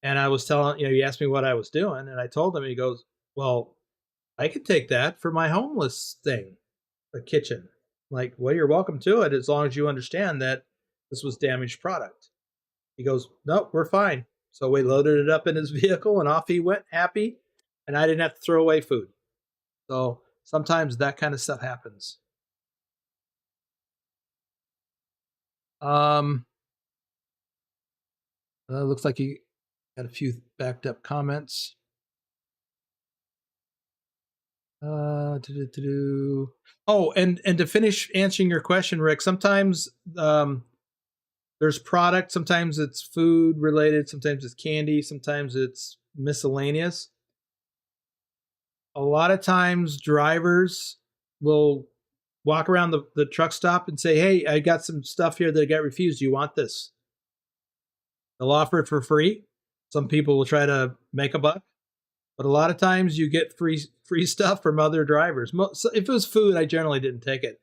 and I was telling, he asked me what I was doing, and I told him, and he goes, well, I could take that for my homeless thing, a kitchen. Like, well, you're welcome to it as long as you understand that this was damaged product. He goes, nope, we're fine. So we loaded it up in his vehicle and off he went happy, and I didn't have to throw away food. So sometimes that kind of stuff happens. Looks like you got a few backed up comments. Oh, and to finish answering your question, Rick, sometimes there's product, sometimes it's food related, sometimes it's candy, sometimes it's miscellaneous. A lot of times drivers will walk around the truck stop and say, hey, I got some stuff here that got refused. Do you want this? They'll offer it for free. Some people will try to make a buck. But a lot of times you get free stuff from other drivers. If it was food, I generally didn't take it.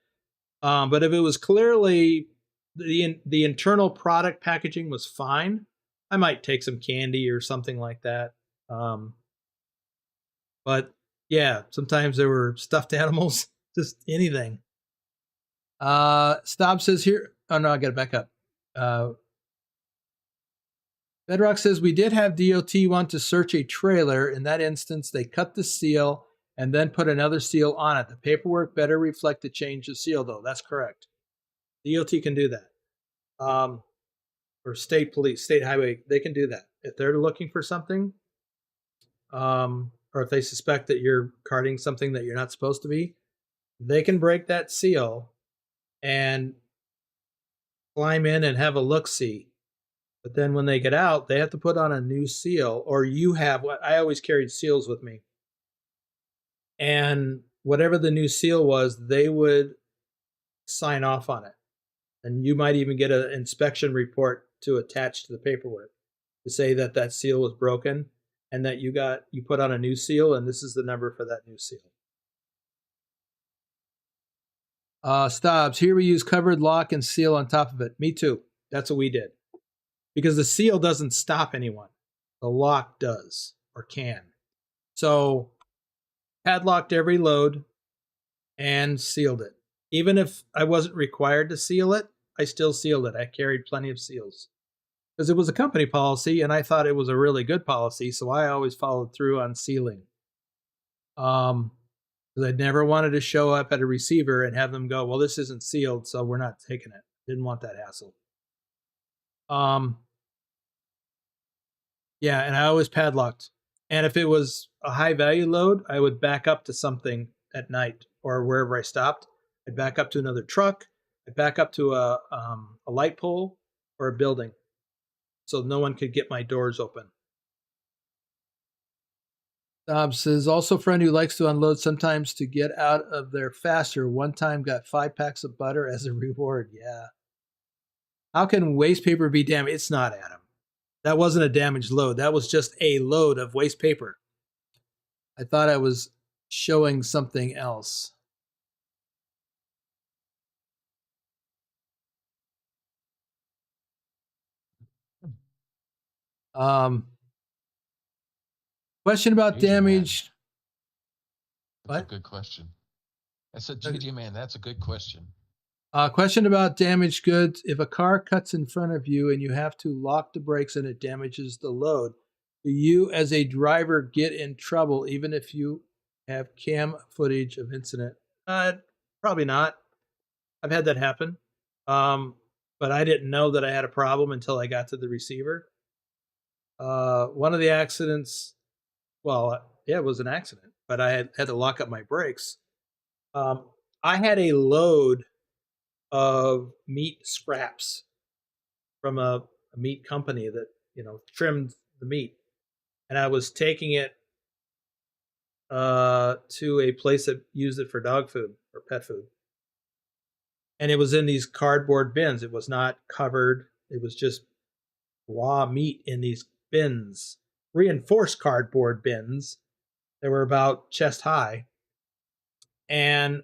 But if it was clearly the internal product packaging was fine, I might take some candy or something like that. But yeah, sometimes there were stuffed animals, just anything. Staub says here, oh no, I got to back up. Bedrock says we did have DOT want to search a trailer. In that instance, they cut the seal and then put another seal on it. The paperwork better reflect the change of seal, though. That's correct. DOT can do that. Or state police, state highway, they can do that. If they're looking for something, or if they suspect that you're carting something that you're not supposed to be, they can break that seal and climb in and have a look-see. But then when they get out, they have to put on a new seal, or you have what I always carried seals with me. And whatever the new seal was, they would sign off on it. And you might even get an inspection report to attach to the paperwork to say that that seal was broken and that you put on a new seal, and this is the number for that new seal. Stobbs, here we use covered lock and seal on top of it. Me too. That's what we did. Because the seal doesn't stop anyone. The lock does, or can. So padlocked every load and sealed it. Even if I wasn't required to seal it, I still sealed it. I carried plenty of seals. Because it was a company policy, and I thought it was a really good policy, so I always followed through on sealing. Because I never wanted to show up at a receiver and have them go, well, this isn't sealed, so we're not taking it. Didn't want that hassle. Yeah, and I always padlocked. And if it was a high value load, I would back up to something at night or wherever I stopped. I'd back up to another truck. back up to a light pole or a building, so no one could get my doors open. Says, also a friend who likes to unload sometimes to get out of there faster. One time got 5 packs of butter as a reward. Yeah. How can waste paper be damaged? It's not, Adam. That wasn't a damaged load. That was just a load of waste paper. I thought I was showing something else. Question about GG damage. Man. That's What? a good question. I said, GG man, that's a good question. Question about damaged goods. If a car cuts in front of you and you have to lock the brakes and it damages the load, do you as a driver get in trouble even if you have cam footage of incident? Probably not. I've had that happen. But I didn't know that I had a problem until I got to the receiver. One of the accidents, well, yeah, it was an accident, but I had to lock up my brakes. I had a load of meat scraps from a meat company that, trimmed the meat. And I was taking it to a place that used it for dog food or pet food. And it was in these cardboard bins. It was not covered. It was just raw meat in these bins, reinforced cardboard bins. They were about chest high. And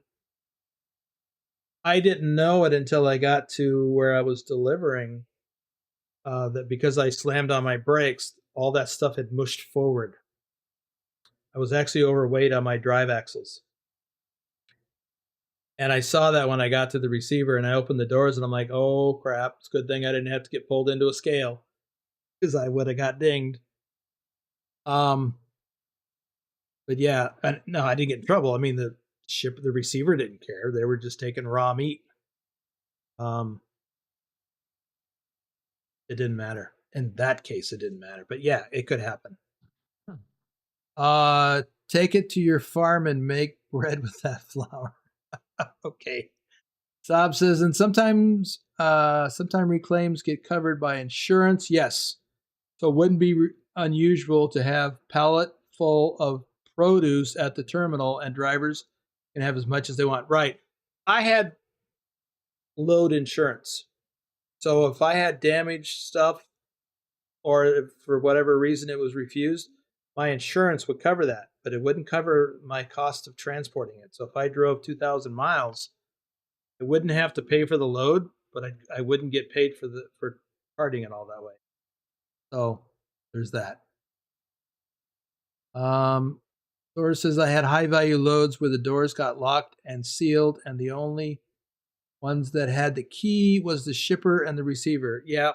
I didn't know it until I got to where I was delivering, that because I slammed on my brakes, all that stuff had mushed forward. I was actually overweight on my drive axles. And I saw that when I got to the receiver and I opened the doors and I'm like, oh crap, it's a good thing I didn't have to get pulled into a scale because I would have got dinged. But yeah, no, I didn't get in trouble. I mean, the receiver didn't care. They were just taking raw meat. It didn't matter. In that case, it didn't matter. But yeah, it could happen. Take it to your farm and make bread with that flour. Okay. Saab says, and sometimes reclaims get covered by insurance. Yes. So it wouldn't be unusual to have pallet full of produce at the terminal and drivers can have as much as they want. Right. I had load insurance. So if I had damaged stuff or if for whatever reason it was refused, my insurance would cover that, but it wouldn't cover my cost of transporting it. So if I drove 2,000 miles, I wouldn't have to pay for the load, but I wouldn't get paid for carting it all that way. So there's that. Thor says I had high value loads where the doors got locked and sealed, and the only ones that had the key was the shipper and the receiver. Yeah.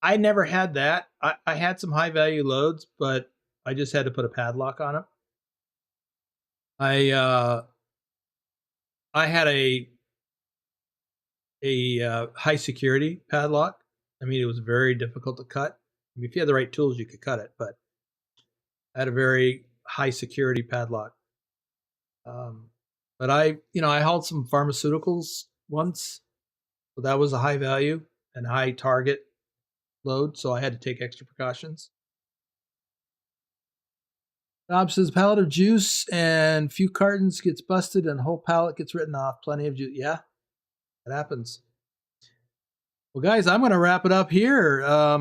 I never had that. I had some high value loads, but I just had to put a padlock on them. I had a high security padlock. I mean, it was very difficult to cut. I mean, if you had the right tools, you could cut it, but I had a very high security padlock. But I hauled some pharmaceuticals once, so that was a high value and high target load, so I had to take extra precautions. Bob says pallet of juice and few cartons gets busted and whole pallet gets written off. Plenty of juice. Yeah, that happens. Well, guys, I'm going to wrap it up here. I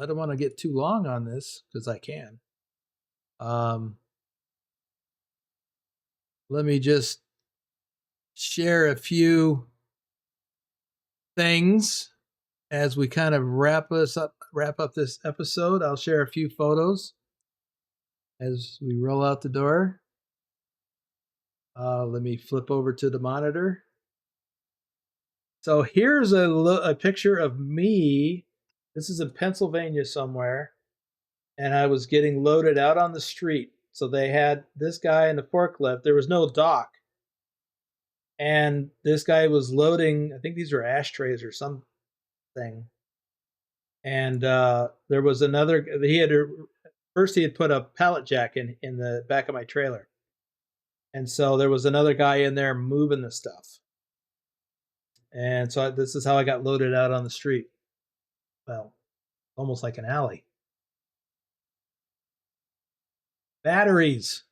don't want to get too long on this because I can. Let me just share a few things as we kind of wrap up this episode. I'll share a few photos as we roll out the door. Let me flip over to the monitor. So here's a picture of me. This is in Pennsylvania somewhere. And I was getting loaded out on the street. So they had this guy in the forklift. There was no dock. And this guy was loading, I think these were ashtrays or something. And there was another, first he had put a pallet jack in the back of my trailer. And so there was another guy in there moving the stuff. And so this is how I got loaded out on the street. Well, almost like an alley. Batteries.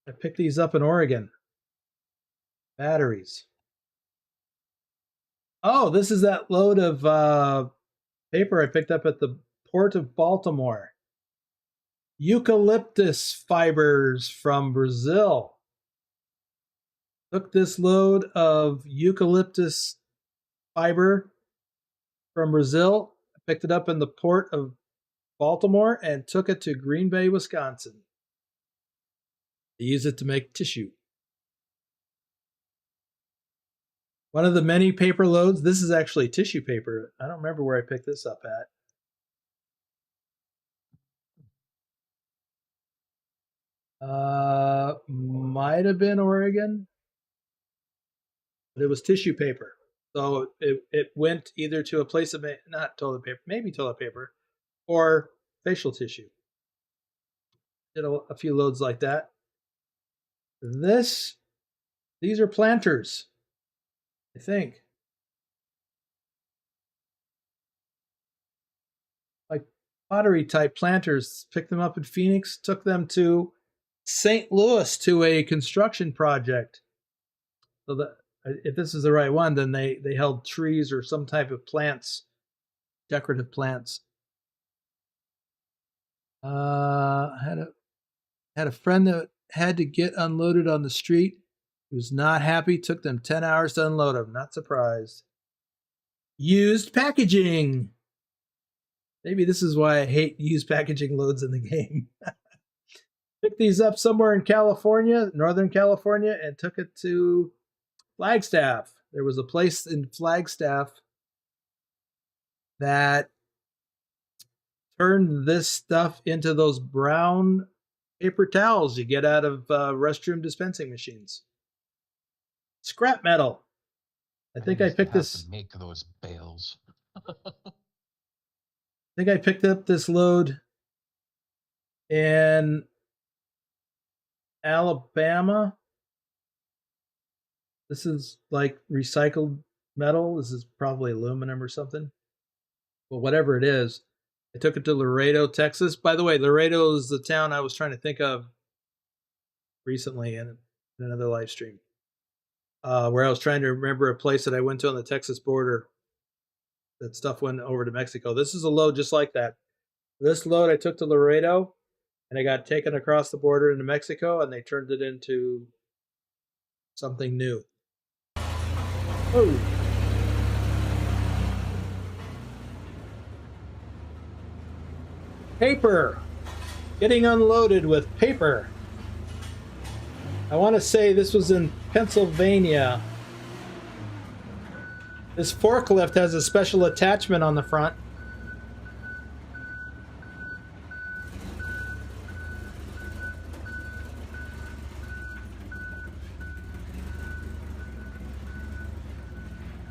I picked these up in Oregon. Batteries. Oh, this is that load of paper I picked up at the port of Baltimore. Eucalyptus fibers from Brazil. Took this load of eucalyptus fiber from Brazil, picked it up in the port of Baltimore, and took it to Green Bay, Wisconsin. They use it to make tissue. One of the many paper loads. This is actually tissue paper. I don't remember where I picked this up at. Might have been Oregon, but it was tissue paper. So it went either to a place of, not toilet paper, maybe toilet paper, or facial tissue. Did a few loads like that. These are planters, I think. Like pottery type planters. Picked them up in Phoenix, took them to St. Louis to a construction project. So that if this is the right one, then they held trees or some type of plants, decorative plants. I had a friend that had to get unloaded on the street. He was not happy. Took them 10 hours to unload them. Not surprised. Used packaging. Maybe this is why I hate used packaging loads in the game. Picked these up somewhere in California, Northern California, and took it to Flagstaff. There was a place in Flagstaff that turned this stuff into those brown paper towels you get out of restroom dispensing machines. Scrap metal. I think I picked this. To make those bales. I think I picked up this load in Alabama. This is like recycled metal. This is probably aluminum or something. But whatever it is, I took it to Laredo, Texas. By the way, Laredo is the town I was trying to think of recently in another live stream, where I was trying to remember a place that I went to on the Texas border that stuff went over to Mexico. This is a load just like that. This load I took to Laredo, and I got taken across the border into Mexico, and they turned it into something new. Oh. Paper. Getting unloaded with paper. I want to say this was in Pennsylvania. This forklift has a special attachment on the front.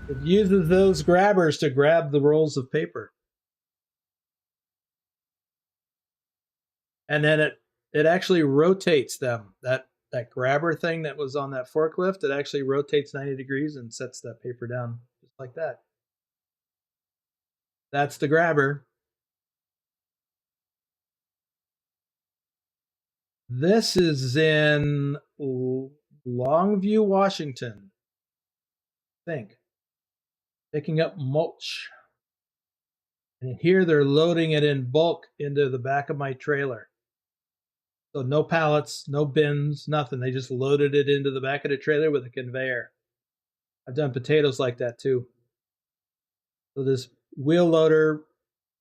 It uses those grabbers to grab the rolls of paper. And then it actually rotates them. That grabber thing that was on that forklift, it actually rotates 90 degrees and sets that paper down just like that. That's the grabber. This is in Longview, Washington, I think. Picking up mulch. And here they're loading it in bulk into the back of my trailer. So no pallets, no bins, nothing. They just loaded it into the back of the trailer with a conveyor. I've done potatoes like that too. So this wheel loader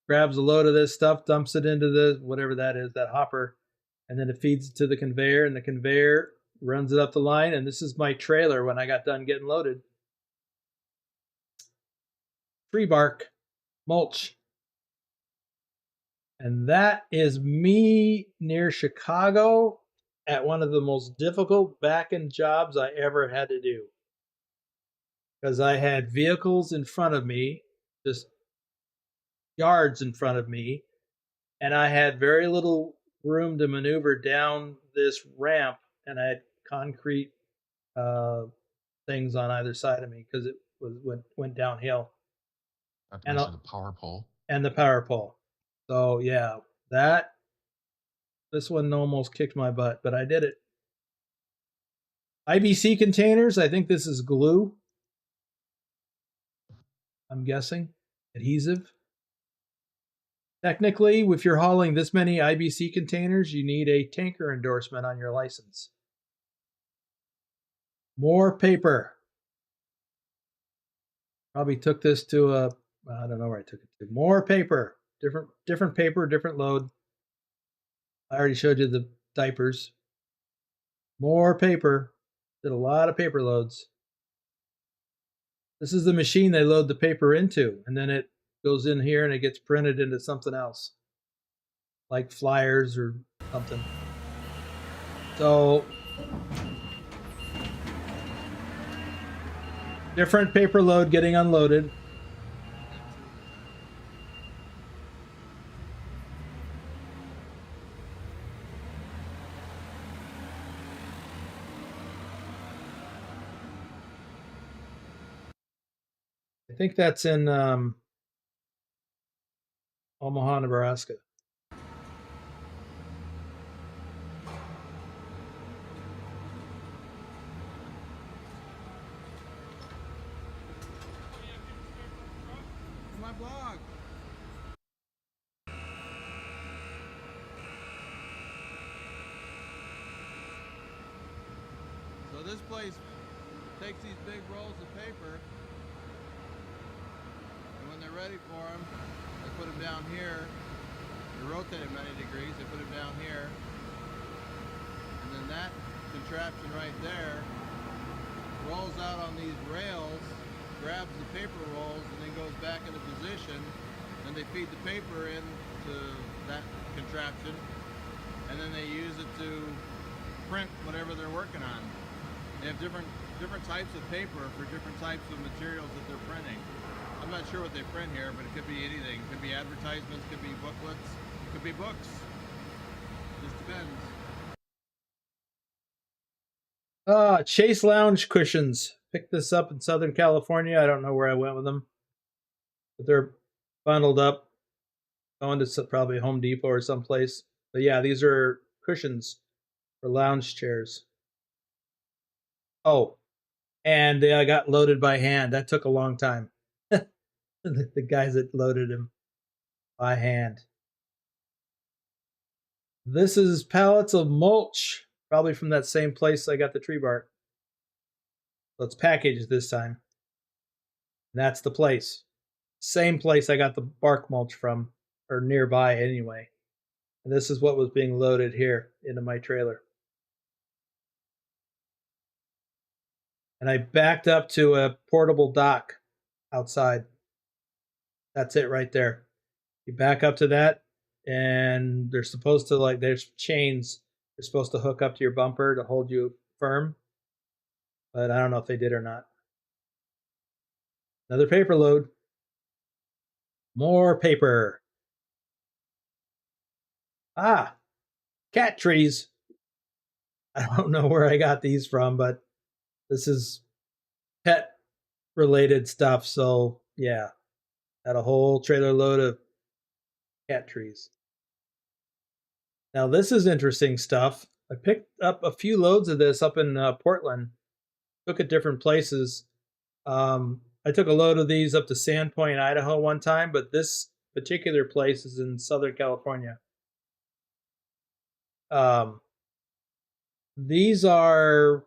grabs a load of this stuff, dumps it into the, whatever that is, that hopper, and then it feeds it to the conveyor, and the conveyor runs it up the line, and this is my trailer when I got done getting loaded. Tree bark, mulch. And that is me near Chicago at one of the most difficult back-end jobs I ever had to do. Because I had vehicles in front of me, just yards in front of me, and I had very little room to maneuver down this ramp, and I had concrete things on either side of me because it went downhill. Not to And mention the power pole. And the power pole. So yeah, this one almost kicked my butt, but I did it. IBC containers, I think this is glue. I'm guessing. Adhesive. Technically, if you're hauling this many IBC containers, you need a tanker endorsement on your license. More paper. Probably took this to a, I don't know where I took it to. More paper. Different paper, different load. I already showed you the diapers. More paper. Did a lot of paper loads. This is the machine they load the paper into, and then it goes in here and it gets printed into something else, like flyers or something. So, different paper load getting unloaded. I think that's in Omaha, Nebraska. My blog. So this place takes these big rolls of paper, and when they're ready for them, they put them down here. They rotate them 90 degrees. They put them down here, and then that contraption right there rolls out on these rails, grabs the paper rolls, and then goes back into position. Then they feed the paper into that contraption, and then they use it to print whatever they're working on. They have different types of paper for different types of materials that they're printing. I'm not sure what they print here, but it could be anything. It could be advertisements, could be booklets, could be books. Just depends. Chase Lounge cushions. Picked this up in Southern California. I don't know where I went with them, but they're bundled up. Going to probably Home Depot or someplace. But yeah, these are cushions for lounge chairs. Oh, and they got loaded by hand. That took a long time. The guys that loaded them by hand. This is pallets of mulch, probably from that same place I got the tree bark. So it's packaged this time. And that's the place. Same place I got the bark mulch from, or nearby anyway. And this is what was being loaded here into my trailer. And I backed up to a portable dock outside. That's it right there. You back up to that, and they're supposed to, there's chains they're supposed to hook up to your bumper to hold you firm. But I don't know if they did or not. Another paper load. More paper. Cat trees. I don't know where I got these from, but this is pet related stuff. So yeah, had a whole trailer load of cat trees. Now this is interesting stuff. I picked up a few loads of this up in Portland. Took it different places. I took a load of these up to Sandpoint, Idaho one time, but this particular place is in Southern California. These are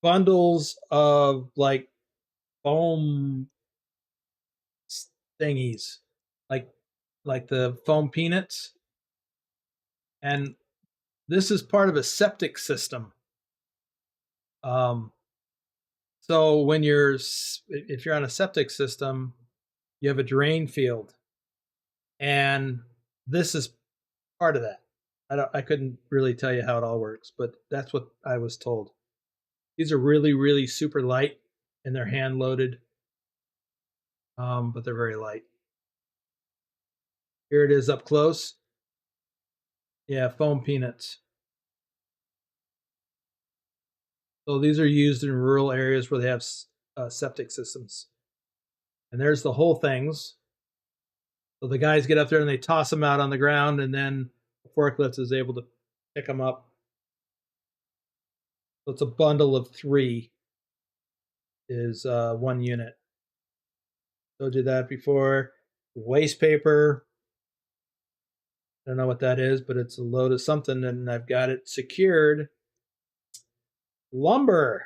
bundles of foam thingies, like the foam peanuts, and this is part of a septic system. So when if you're on a septic system, you have a drain field, and this is part of that. I couldn't really tell you how it all works, but that's what I was told. These are really, really super light, and they're hand loaded, but they're very light. Here it is up close. Yeah, foam peanuts. So these are used in rural areas where they have septic systems. And there's the whole things. So the guys get up there and they toss them out on the ground, and then the forklift is able to pick them up. So it's a bundle of 3 is 1 unit. Told you that before. Waste paper. I don't know what that is, but it's a load of something, and I've got it secured. Lumber.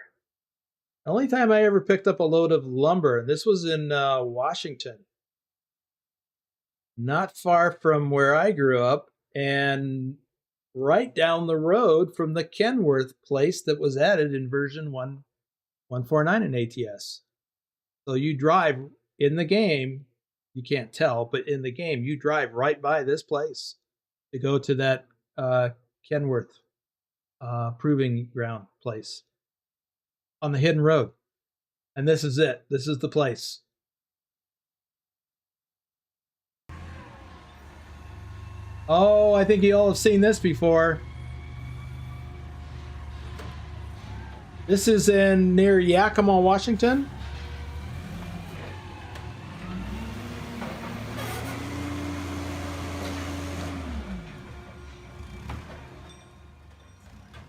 The only time I ever picked up a load of lumber, this was in Washington, not far from where I grew up, and right down the road from the Kenworth place that was added in version 1.149 in ATS. So you drive in the game, you can't tell, but in the game, you drive right by this place to go to that Kenworth proving ground place on the hidden road. And this is it. This is the place. Oh, I think you all have seen this before. This is in near Yakima, Washington.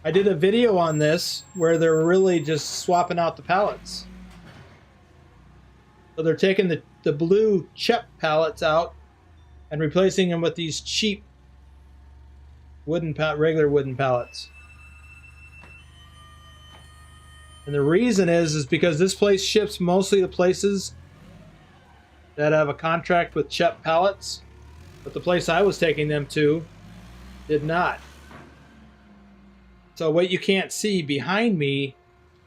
I did a video on this where they're really just swapping out the pallets. So they're taking the blue CHEP pallets out and replacing them with these cheap regular wooden pallets. And the reason is because this place ships mostly to places that have a contract with CHEP pallets, but the place I was taking them to did not. So what you can't see behind me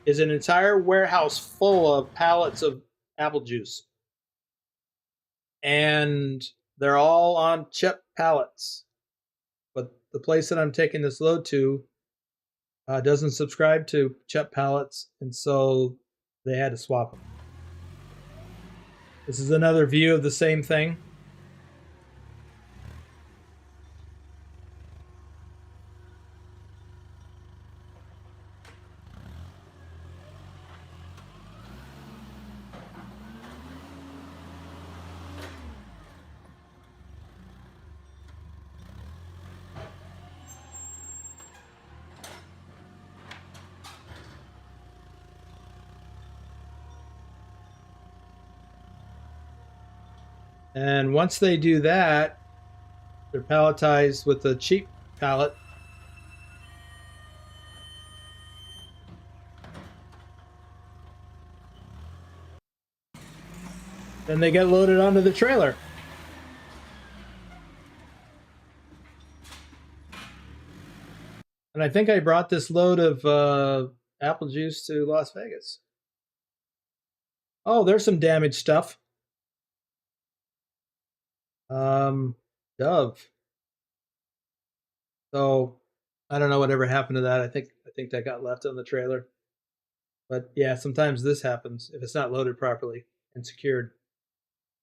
is an entire warehouse full of pallets of apple juice. And they're all on CHEP pallets. But the place that I'm taking this load to doesn't subscribe to CHEP pallets, and so they had to swap them. This is another view of the same thing. And once they do that, they're palletized with a cheap pallet. Then they get loaded onto the trailer. And I think I brought this load of apple juice to Las Vegas. Oh, there's some damaged stuff. Dove. So I don't know whatever happened to that. I think that got left on the trailer. But yeah, sometimes this happens if it's not loaded properly and secured.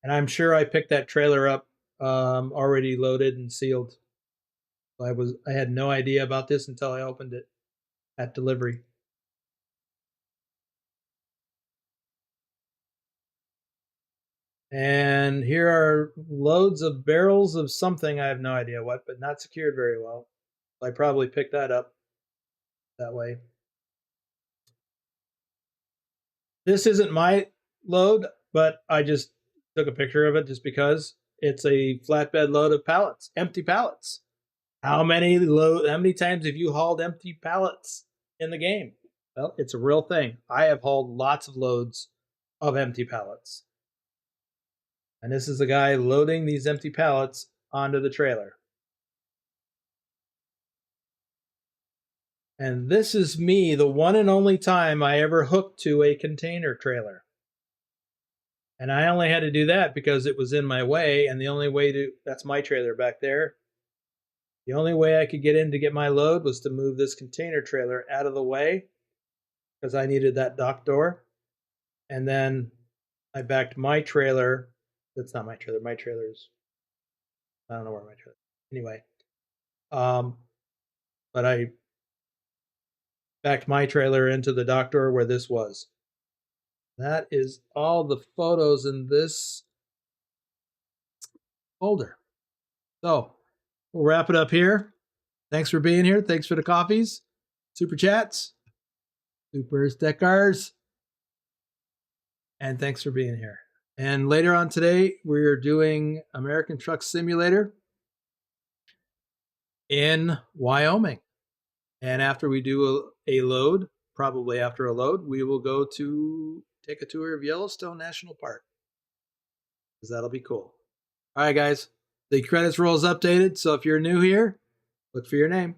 And I'm sure I picked that trailer up already loaded and sealed. I had no idea about this until I opened it at delivery. And here are loads of barrels of something, I have no idea what, but not secured very well. I probably picked that up that way. This isn't my load, but I just took a picture of it just because it's a flatbed load of pallets, empty pallets. How many times have you hauled empty pallets in the game? Well, it's a real thing. I have hauled lots of loads of empty pallets. And this is the guy loading these empty pallets onto the trailer. And this is me, the one and only time I ever hooked to a container trailer. And I only had to do that because it was in my way, and the only way that's my trailer back there. The only way I could get in to get my load was to move this container trailer out of the way because I needed that dock door. And then I backed my trailer. That's not my trailer. My trailer's, I don't know where my trailer is. Anyway, But I backed my trailer into the dock door where this was. That is all the photos in this folder. So we'll wrap it up here. Thanks for being here. Thanks for the coffees, super chats, super stickers, and thanks for being here. And later on today, we're doing American Truck Simulator in Wyoming. And after we do a load, probably after a load, we will go to take a tour of Yellowstone National Park, because that'll be cool. All right, guys. The credits roll is updated, so if you're new here, look for your name.